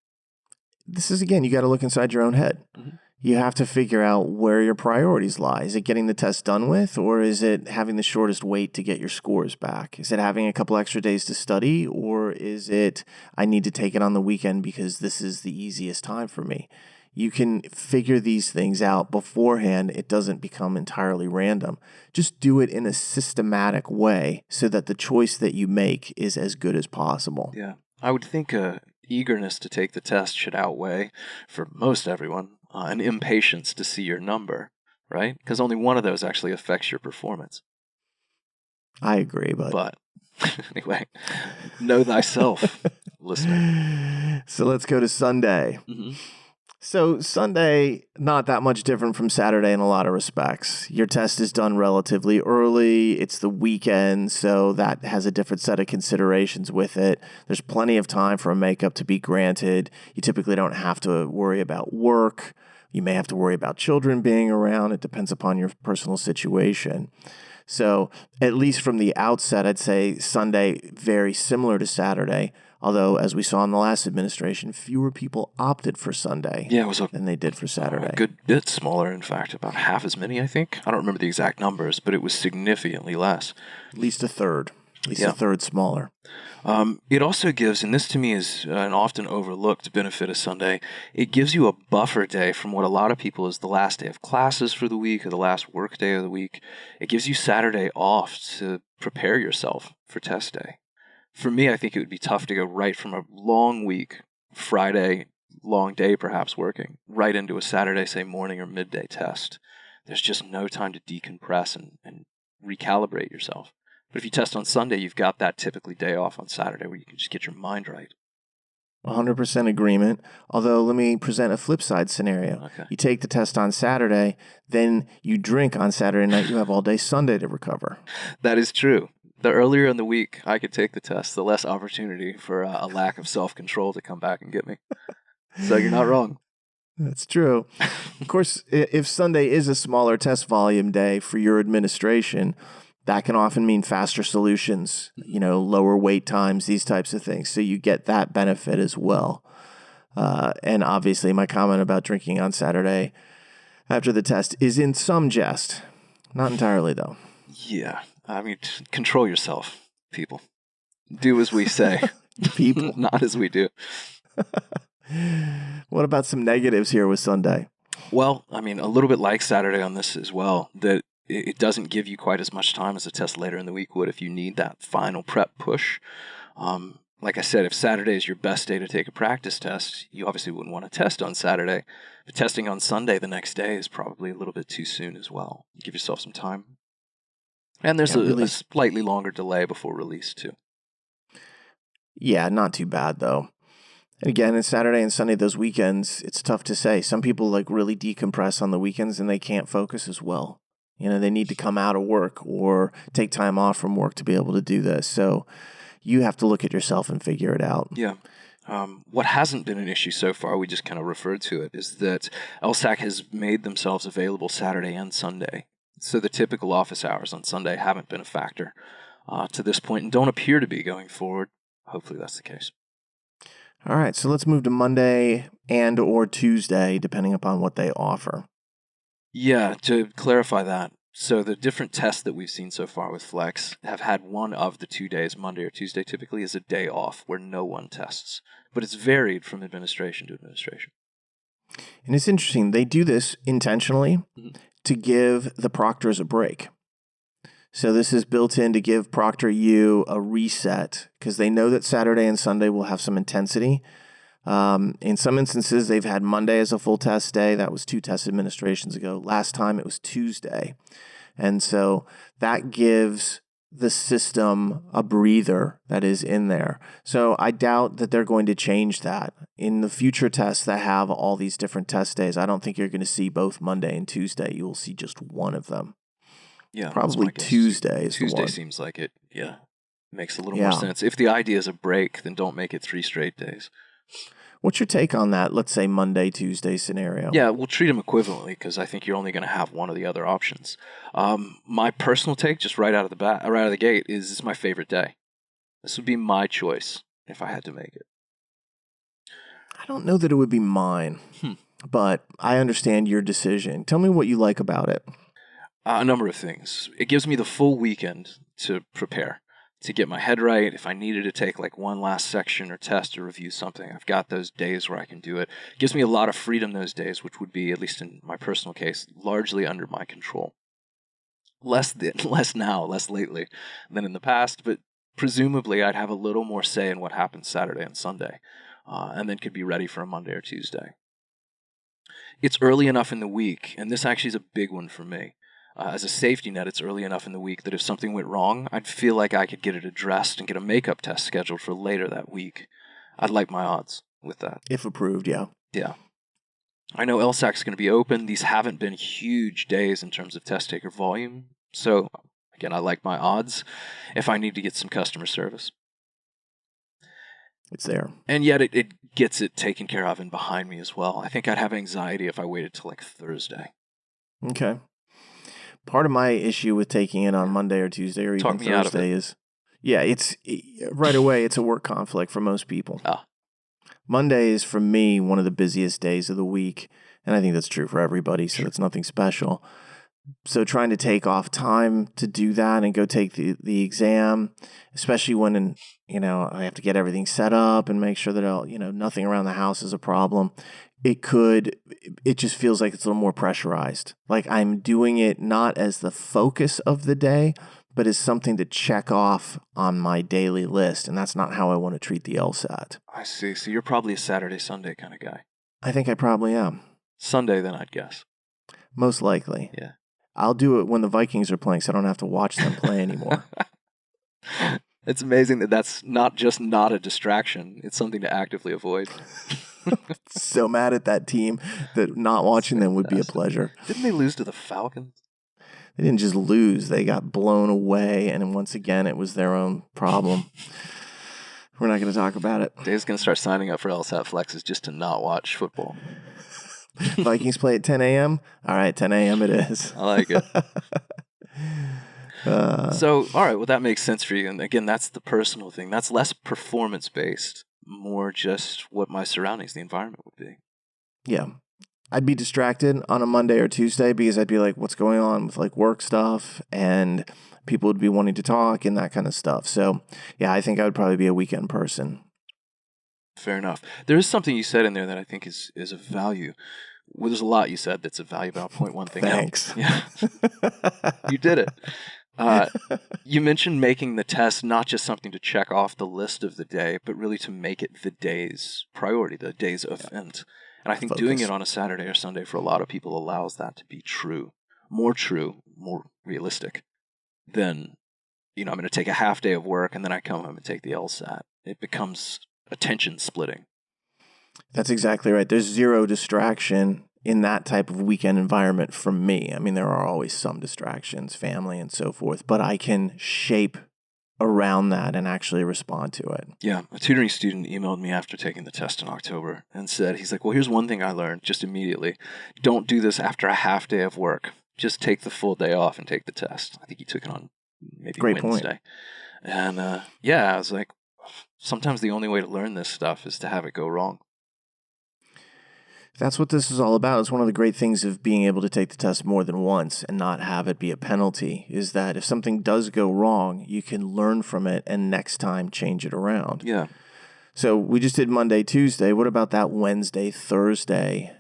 This is, again, you got to look inside your own head. Mm-hmm. You have to figure out where your priorities lie. Is it getting the test done with, or is it having the shortest wait to get your scores back? Is it having a couple extra days to study, or is it I need to take it on the weekend because this is the easiest time for me? You can figure these things out beforehand. It doesn't become entirely random. Just do it in a systematic way so that the choice that you make is as good as possible. Yeah, I would think eagerness to take the test should outweigh, for most everyone, an impatience to see your number, right? Because only one of those actually affects your performance. I agree, but anyway, know thyself, listener. So let's go to Sunday. Mm-hmm. So Sunday, not that much different from Saturday in a lot of respects. Your test is done relatively early. It's the weekend, so that has a different set of considerations with it. There's plenty of time for a makeup to be granted. You typically don't have to worry about work. You may have to worry about children being around. It depends upon your personal situation. So at least from the outset, I'd say Sunday very similar to Saturday. Although, as we saw in the last administration, fewer people opted for Sunday than they did for Saturday. A good bit smaller, in fact, about half as many, I think. I don't remember the exact numbers, but it was significantly less. At least a third. A third smaller. It also gives, and this to me is an often overlooked benefit of Sunday, it gives you a buffer day from what a lot of people is the last day of classes for the week or the last work day of the week. It gives you Saturday off to prepare yourself for test day. For me, I think it would be tough to go right from a long week, Friday, long day perhaps working, right into a Saturday, say, morning or midday test. There's just no time to decompress and recalibrate yourself. But if you test on Sunday, you've got that typically day off on Saturday where you can just get your mind right. 100% agreement. Although, let me present a flip side scenario. Okay. You take the test on Saturday, then you drink on Saturday night, you have all day Sunday to recover. That is true. The earlier in the week I could take the test, the less opportunity for a lack of self-control to come back and get me. So you're not wrong. That's true. Of course, if Sunday is a smaller test volume day for your administration, that can often mean faster solutions, lower wait times, these types of things. So you get that benefit as well. And obviously my comment about drinking on Saturday after the test is in some jest. Not entirely, though. Yeah. I mean, control yourself, people. Do as we say. People. Not as we do. What about some negatives here with Sunday? Well, I mean, a little bit like Saturday on this as well, that it doesn't give you quite as much time as a test later in the week would if you need that final prep push. Like I said, if Saturday is your best day to take a practice test, you obviously wouldn't want to test on Saturday. But testing on Sunday the next day is probably a little bit too soon as well. Give yourself some time. And there's a slightly longer delay before release, too. Yeah, not too bad, though. And again, it's Saturday and Sunday, those weekends, it's tough to say. Some people really decompress on the weekends and they can't focus as well. They need to come out of work or take time off from work to be able to do this. So you have to look at yourself and figure it out. Yeah. What hasn't been an issue so far, we just kind of referred to it, is that LSAC has made themselves available Saturday and Sunday. So the typical office hours on Sunday haven't been a factor to this point and don't appear to be going forward. Hopefully that's the case. All right, so let's move to Monday and or Tuesday, depending upon what they offer. Yeah, to clarify that, so the different tests that we've seen so far with Flex have had one of the 2 days, Monday or Tuesday typically, is a day off where no one tests. But it's varied from administration to administration. And it's interesting, they do this intentionally to give the proctors a break. So this is built in to give Proctor U a reset because they know that Saturday and Sunday will have some intensity. In some instances, they've had Monday as a full test day. That was 2 test administrations ago. Last time it was Tuesday. And so that gives the system a breather that is in there. So I doubt that they're going to change that. In the future tests that have all these different test days, I don't think you're going to see both Monday and Tuesday. You will see just one of them. Yeah, probably Tuesday is the one. Tuesday seems like it, makes a little more sense. If the idea is a break, then don't make it 3 straight days. What's your take on that, let's say Monday, Tuesday scenario? Yeah, we'll treat them equivalently because I think you're only going to have one of the other options. My personal take, just right out of the gate, is it's my favorite day. This would be my choice if I had to make it. I don't know that it would be mine, but I understand your decision. Tell me what you like about it. A number of things. It gives me the full weekend to prepare, to get my head right. If I needed to take like one last section or test or review something, I've got those days where I can do it. It gives me a lot of freedom those days, which would be, at least in my personal case, largely under my control. Less now, less lately than in the past, but presumably I'd have a little more say in what happens Saturday and Sunday, and then could be ready for a Monday or Tuesday. It's early enough in the week, and this actually is a big one for me. As a safety net, it's early enough in the week that if something went wrong, I'd feel like I could get it addressed and get a makeup test scheduled for later that week. I'd like my odds with that. If approved, yeah. Yeah. I know LSAC's going to be open. These haven't been huge days in terms of test taker volume. So, again, I like my odds if I need to get some customer service. It's there. And yet it gets it taken care of and behind me as well. I think I'd have anxiety if I waited till like Thursday. Okay. Part of my issue with taking it on Monday or Tuesday or even Thursday is, it's right away, it's a work conflict for most people. Monday is, for me, one of the busiest days of the week, and I think that's true for everybody, so it's nothing special. So trying to take off time to do that and go take the exam, especially when, I have to get everything set up and make sure that, nothing around the house is a problem. It just feels like it's a little more pressurized. Like I'm doing it not as the focus of the day, but as something to check off on my daily list. And that's not how I want to treat the LSAT. I see. So you're probably a Saturday, Sunday kind of guy. I think I probably am. Sunday, then, I'd guess. Most likely. Yeah. I'll do it when the Vikings are playing so I don't have to watch them play anymore. It's amazing that that's not just not a distraction. It's something to actively avoid. So mad at that team that not watching them would be a pleasure. Didn't they lose to the Falcons? They didn't just lose. They got blown away, and once again, it was their own problem. We're not going to talk about it. Dave's going to start signing up for LSAT-Flexes just to not watch football. Vikings play at 10 a.m.? All right, 10 a.m. it is. I like it. So, all right, well, that makes sense for you. And again, that's the personal thing. That's less performance-based, more just what my surroundings, the environment would be. Yeah. I'd be distracted on a Monday or Tuesday because I'd be like, what's going on with like work stuff? And people would be wanting to talk and that kind of stuff. So, yeah, I think I would probably be a weekend person. Fair enough. There is something you said in there that I think is of value. Well, there's a lot you said that's of value, but I'll point one thing out. Thanks. Yeah. You did it. You mentioned making the test not just something to check off the list of the day, but really to make it the day's priority, the day's event. And I think doing it on a Saturday or Sunday for a lot of people allows that to be true, more realistic than, I'm going to take a half day of work and then I come home and take the LSAT. It becomes attention splitting. That's exactly right. There's zero distraction in that type of weekend environment for me. I mean, there are always some distractions, family and so forth, but I can shape around that and actually respond to it. Yeah, a tutoring student emailed me after taking the test in October and said, he's like, well, here's one thing I learned just immediately. Don't do this after a half day of work. Just take the full day off and take the test. I think he took it on maybe Great Wednesday. Point. And yeah, I was like, sometimes the only way to learn this stuff is to have it go wrong. That's what this is all about. It's one of the great things of being able to take the test more than once and not have it be a penalty, is that if something does go wrong, you can learn from it and next time change it around. Yeah. So we just did Monday, Tuesday. What about that Wednesday, Thursday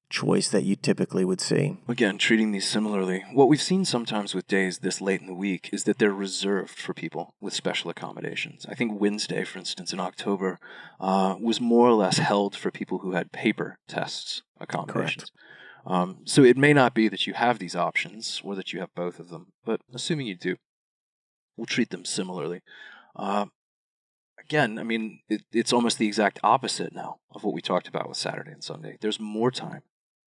choice that you typically would see? Again, treating these similarly. What we've seen sometimes with days this late in the week is that they're reserved for people with special accommodations. I think Wednesday, for instance, in October, was more or less held for people who had paper tests accommodations. So it may not be that you have these options or that you have both of them, but assuming you do, we'll treat them similarly. Again, I mean, it's almost the exact opposite now of what we talked about with Saturday and Sunday. There's more time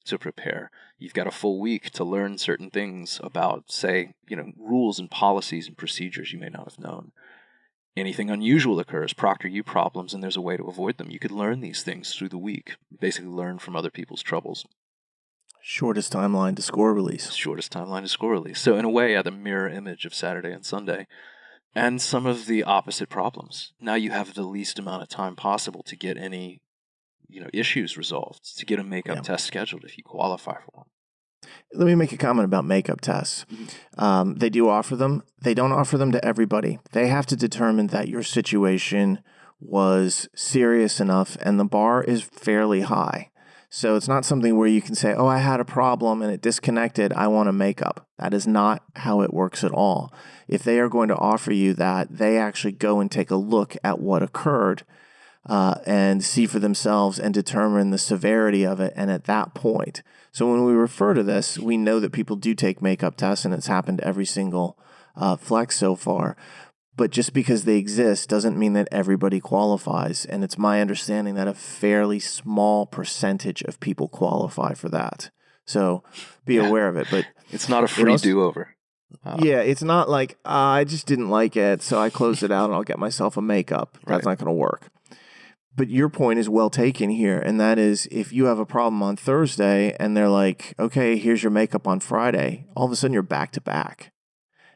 to prepare. You've got a full week to learn certain things about, say, rules and policies and procedures you may not have known. Anything unusual occurs, proctor you problems, and there's a way to avoid them. You could learn these things through the week, basically learn from other people's troubles. Shortest timeline to score release. Shortest timeline to score release. So in a way, the mirror image of Saturday and Sunday. And some of the opposite problems. Now you have the least amount of time possible to get any issues resolved, to get a makeup test scheduled if you qualify for one. Let me make a comment about makeup tests. They do offer them. They don't offer them to everybody. They have to determine that your situation was serious enough and the bar is fairly high. So it's not something where you can say, oh, I had a problem and it disconnected, I want a makeup. That is not how it works at all. If they are going to offer you that, they actually go and take a look at what occurred and see for themselves and determine the severity of it. And at that point, so when we refer to this, we know that people do take makeup tests, and it's happened every single flex so far. But just because they exist doesn't mean that everybody qualifies. And it's my understanding that a fairly small percentage of people qualify for that. So be aware of it. But it's not a free do-over. Yeah, it's not like, I just didn't like it, so I closed it out and I'll get myself a makeup. That's not going to work. But your point is well taken here, and that is if you have a problem on Thursday and they're like, okay, here's your makeup on Friday, all of a sudden you're back to back.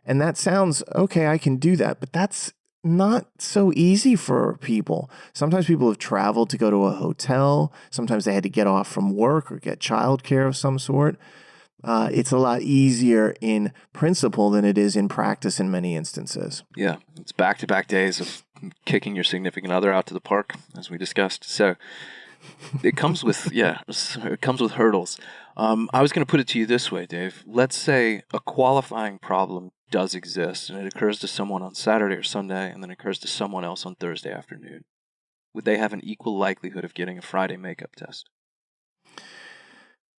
And that sounds, okay, I can do that, but that's not so easy for people. Sometimes people have traveled to go to a hotel. Sometimes they had to get off from work or get childcare of some sort. It's a lot easier in principle than it is in practice in many instances. Yeah, it's back-to-back days of kicking your significant other out to the park, as we discussed. So it comes with, it comes with hurdles. I was going to put it to you this way, Dave. Let's say a qualifying problem does exist, and it occurs to someone on Saturday or Sunday, and then occurs to someone else on Thursday afternoon. Would they have an equal likelihood of getting a Friday makeup test?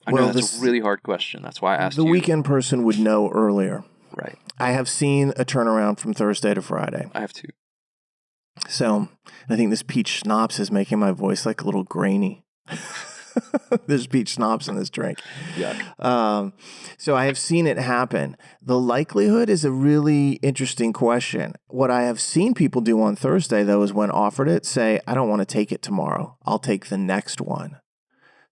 I know that's a really hard question. That's why I asked you. The weekend person would know earlier. Right. I have seen a turnaround from Thursday to Friday. I have too. So I think this peach schnapps is making my voice like a little grainy. There's peach schnapps in this drink. Yuck. So I have seen it happen. The likelihood is a really interesting question. What I have seen people do on Thursday, though, is when offered it, say, I don't want to take it tomorrow. I'll take the next one.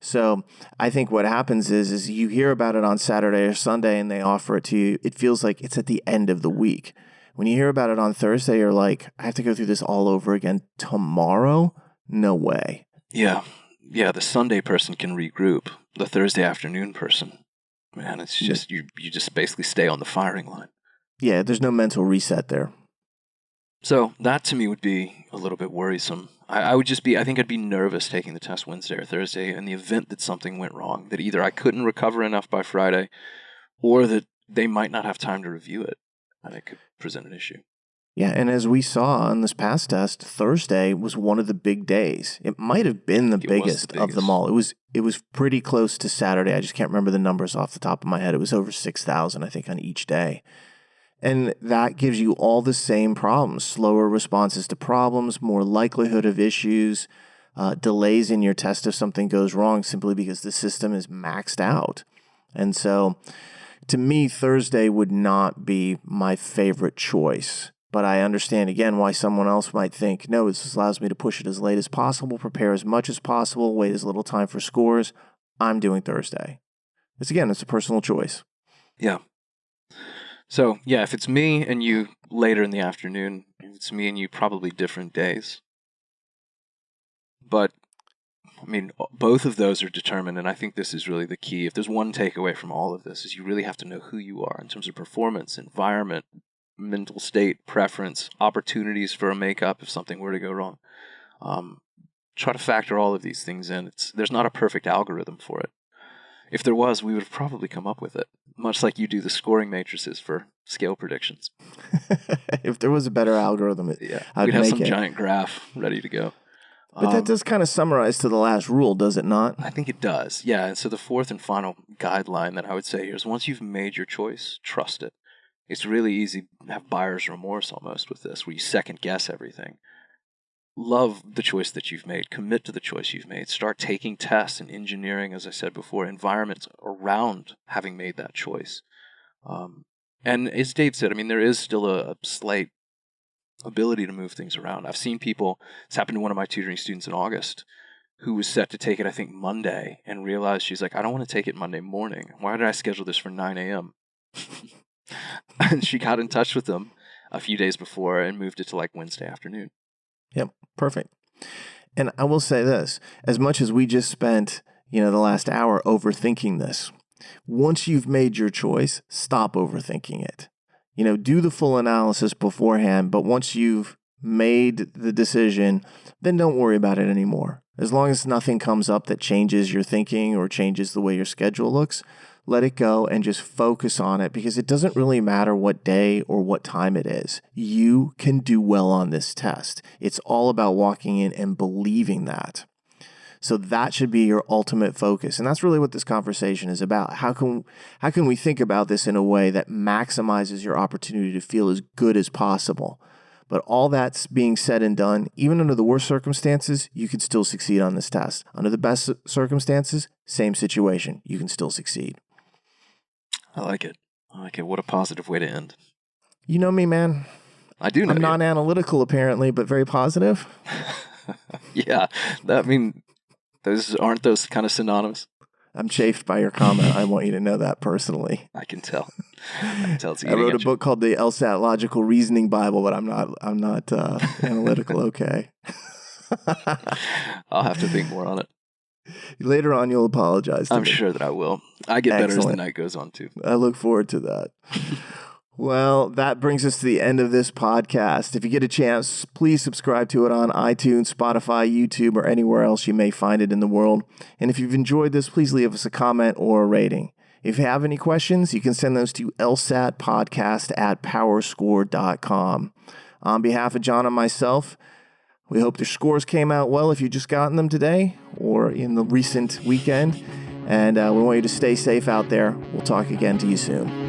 So I think what happens is you hear about it on Saturday or Sunday and they offer it to you. It feels like it's at the end of the week. When you hear about it on Thursday, you're like, I have to go through this all over again tomorrow? No way. Yeah. Yeah, the Sunday person can regroup. The Thursday afternoon person, man, it's just, you just basically stay on the firing line. Yeah, there's no mental reset there. So that to me would be a little bit worrisome. I think I'd be nervous taking the test Wednesday or Thursday in the event that something went wrong, that either I couldn't recover enough by Friday or that they might not have time to review it, and it could present an issue. Yeah, and as we saw on this past test, Thursday was one of the big days. It might have been the biggest of them all. It was pretty close to Saturday. I just can't remember the numbers off the top of my head. It was over 6,000, I think, on each day. And that gives you all the same problems: slower responses to problems, more likelihood of issues, delays in your test if something goes wrong simply because the system is maxed out. And so to me, Thursday would not be my favorite choice. But I understand, again, why someone else might think, no, this allows me to push it as late as possible, prepare as much as possible, wait as little time for scores. I'm doing Thursday. It's a personal choice. Yeah. So, yeah, if it's me and you later in the afternoon, if it's me and you, probably different days. But, I mean, both of those are determined, and I think this is really the key. If there's one takeaway from all of this, is you really have to know who you are in terms of performance, environment, mental state, preference, opportunities for a makeup if something were to go wrong. Try to factor all of these things in. There's not a perfect algorithm for it. If there was, we would have probably come up with it, much like you do the scoring matrices for scale predictions. If there was a better algorithm, we'd have some giant graph ready to go. But that does kind of summarize to the last rule, does it not? I think it does, yeah. And so the fourth and final guideline that I would say here is once you've made your choice, trust it. It's really easy to have buyer's remorse almost with this, where you second guess everything. Love the choice that you've made. Commit to the choice you've made. Start taking tests and engineering, as I said before, environments around having made that choice. And as Dave said, I mean, there is still a slight ability to move things around. I've seen people, it's happened to one of my tutoring students in August, who was set to take it, I think, Monday, and realized she's like, I don't want to take it Monday morning. Why did I schedule this for 9 a.m.? And she got in touch with them a few days before and moved it to like Wednesday afternoon. Yep, perfect. And I will say this, as much as we just spent, the last hour overthinking this, once you've made your choice, stop overthinking it. Do the full analysis beforehand, but once you've made the decision, then don't worry about it anymore. As long as nothing comes up that changes your thinking or changes the way your schedule looks, let it go and just focus on it, because it doesn't really matter what day or what time it is. You can do well on this test. It's all about walking in and believing that. So that should be your ultimate focus. And that's really what this conversation is about. How can we think about this in a way that maximizes your opportunity to feel as good as possible? But all that's being said and done, even under the worst circumstances, you can still succeed on this test. Under the best circumstances, same situation, you can still succeed. I like it. What a positive way to end. You know me, man. I do know I'm not analytical, apparently, but very positive. Yeah. Aren't those kind of synonymous? I'm chafed by your comment. I want you to know that personally. I can tell. It's I wrote a book called the LSAT Logical Reasoning Bible, but I'm not analytical. Okay. I'll have to think more on it. Later on, you'll apologize to me. I'm sure that I will. I get better as the night goes on, too. I look forward to that. Well, that brings us to the end of this podcast. If you get a chance, please subscribe to it on iTunes, Spotify, YouTube, or anywhere else you may find it in the world. And if you've enjoyed this, please leave us a comment or a rating. If you have any questions, you can send those to lsatpodcast@powerscore.com. On behalf of Jon and myself, we hope your scores came out well if you've just gotten them today or in the recent weekend. And we want you to stay safe out there. We'll talk again to you soon.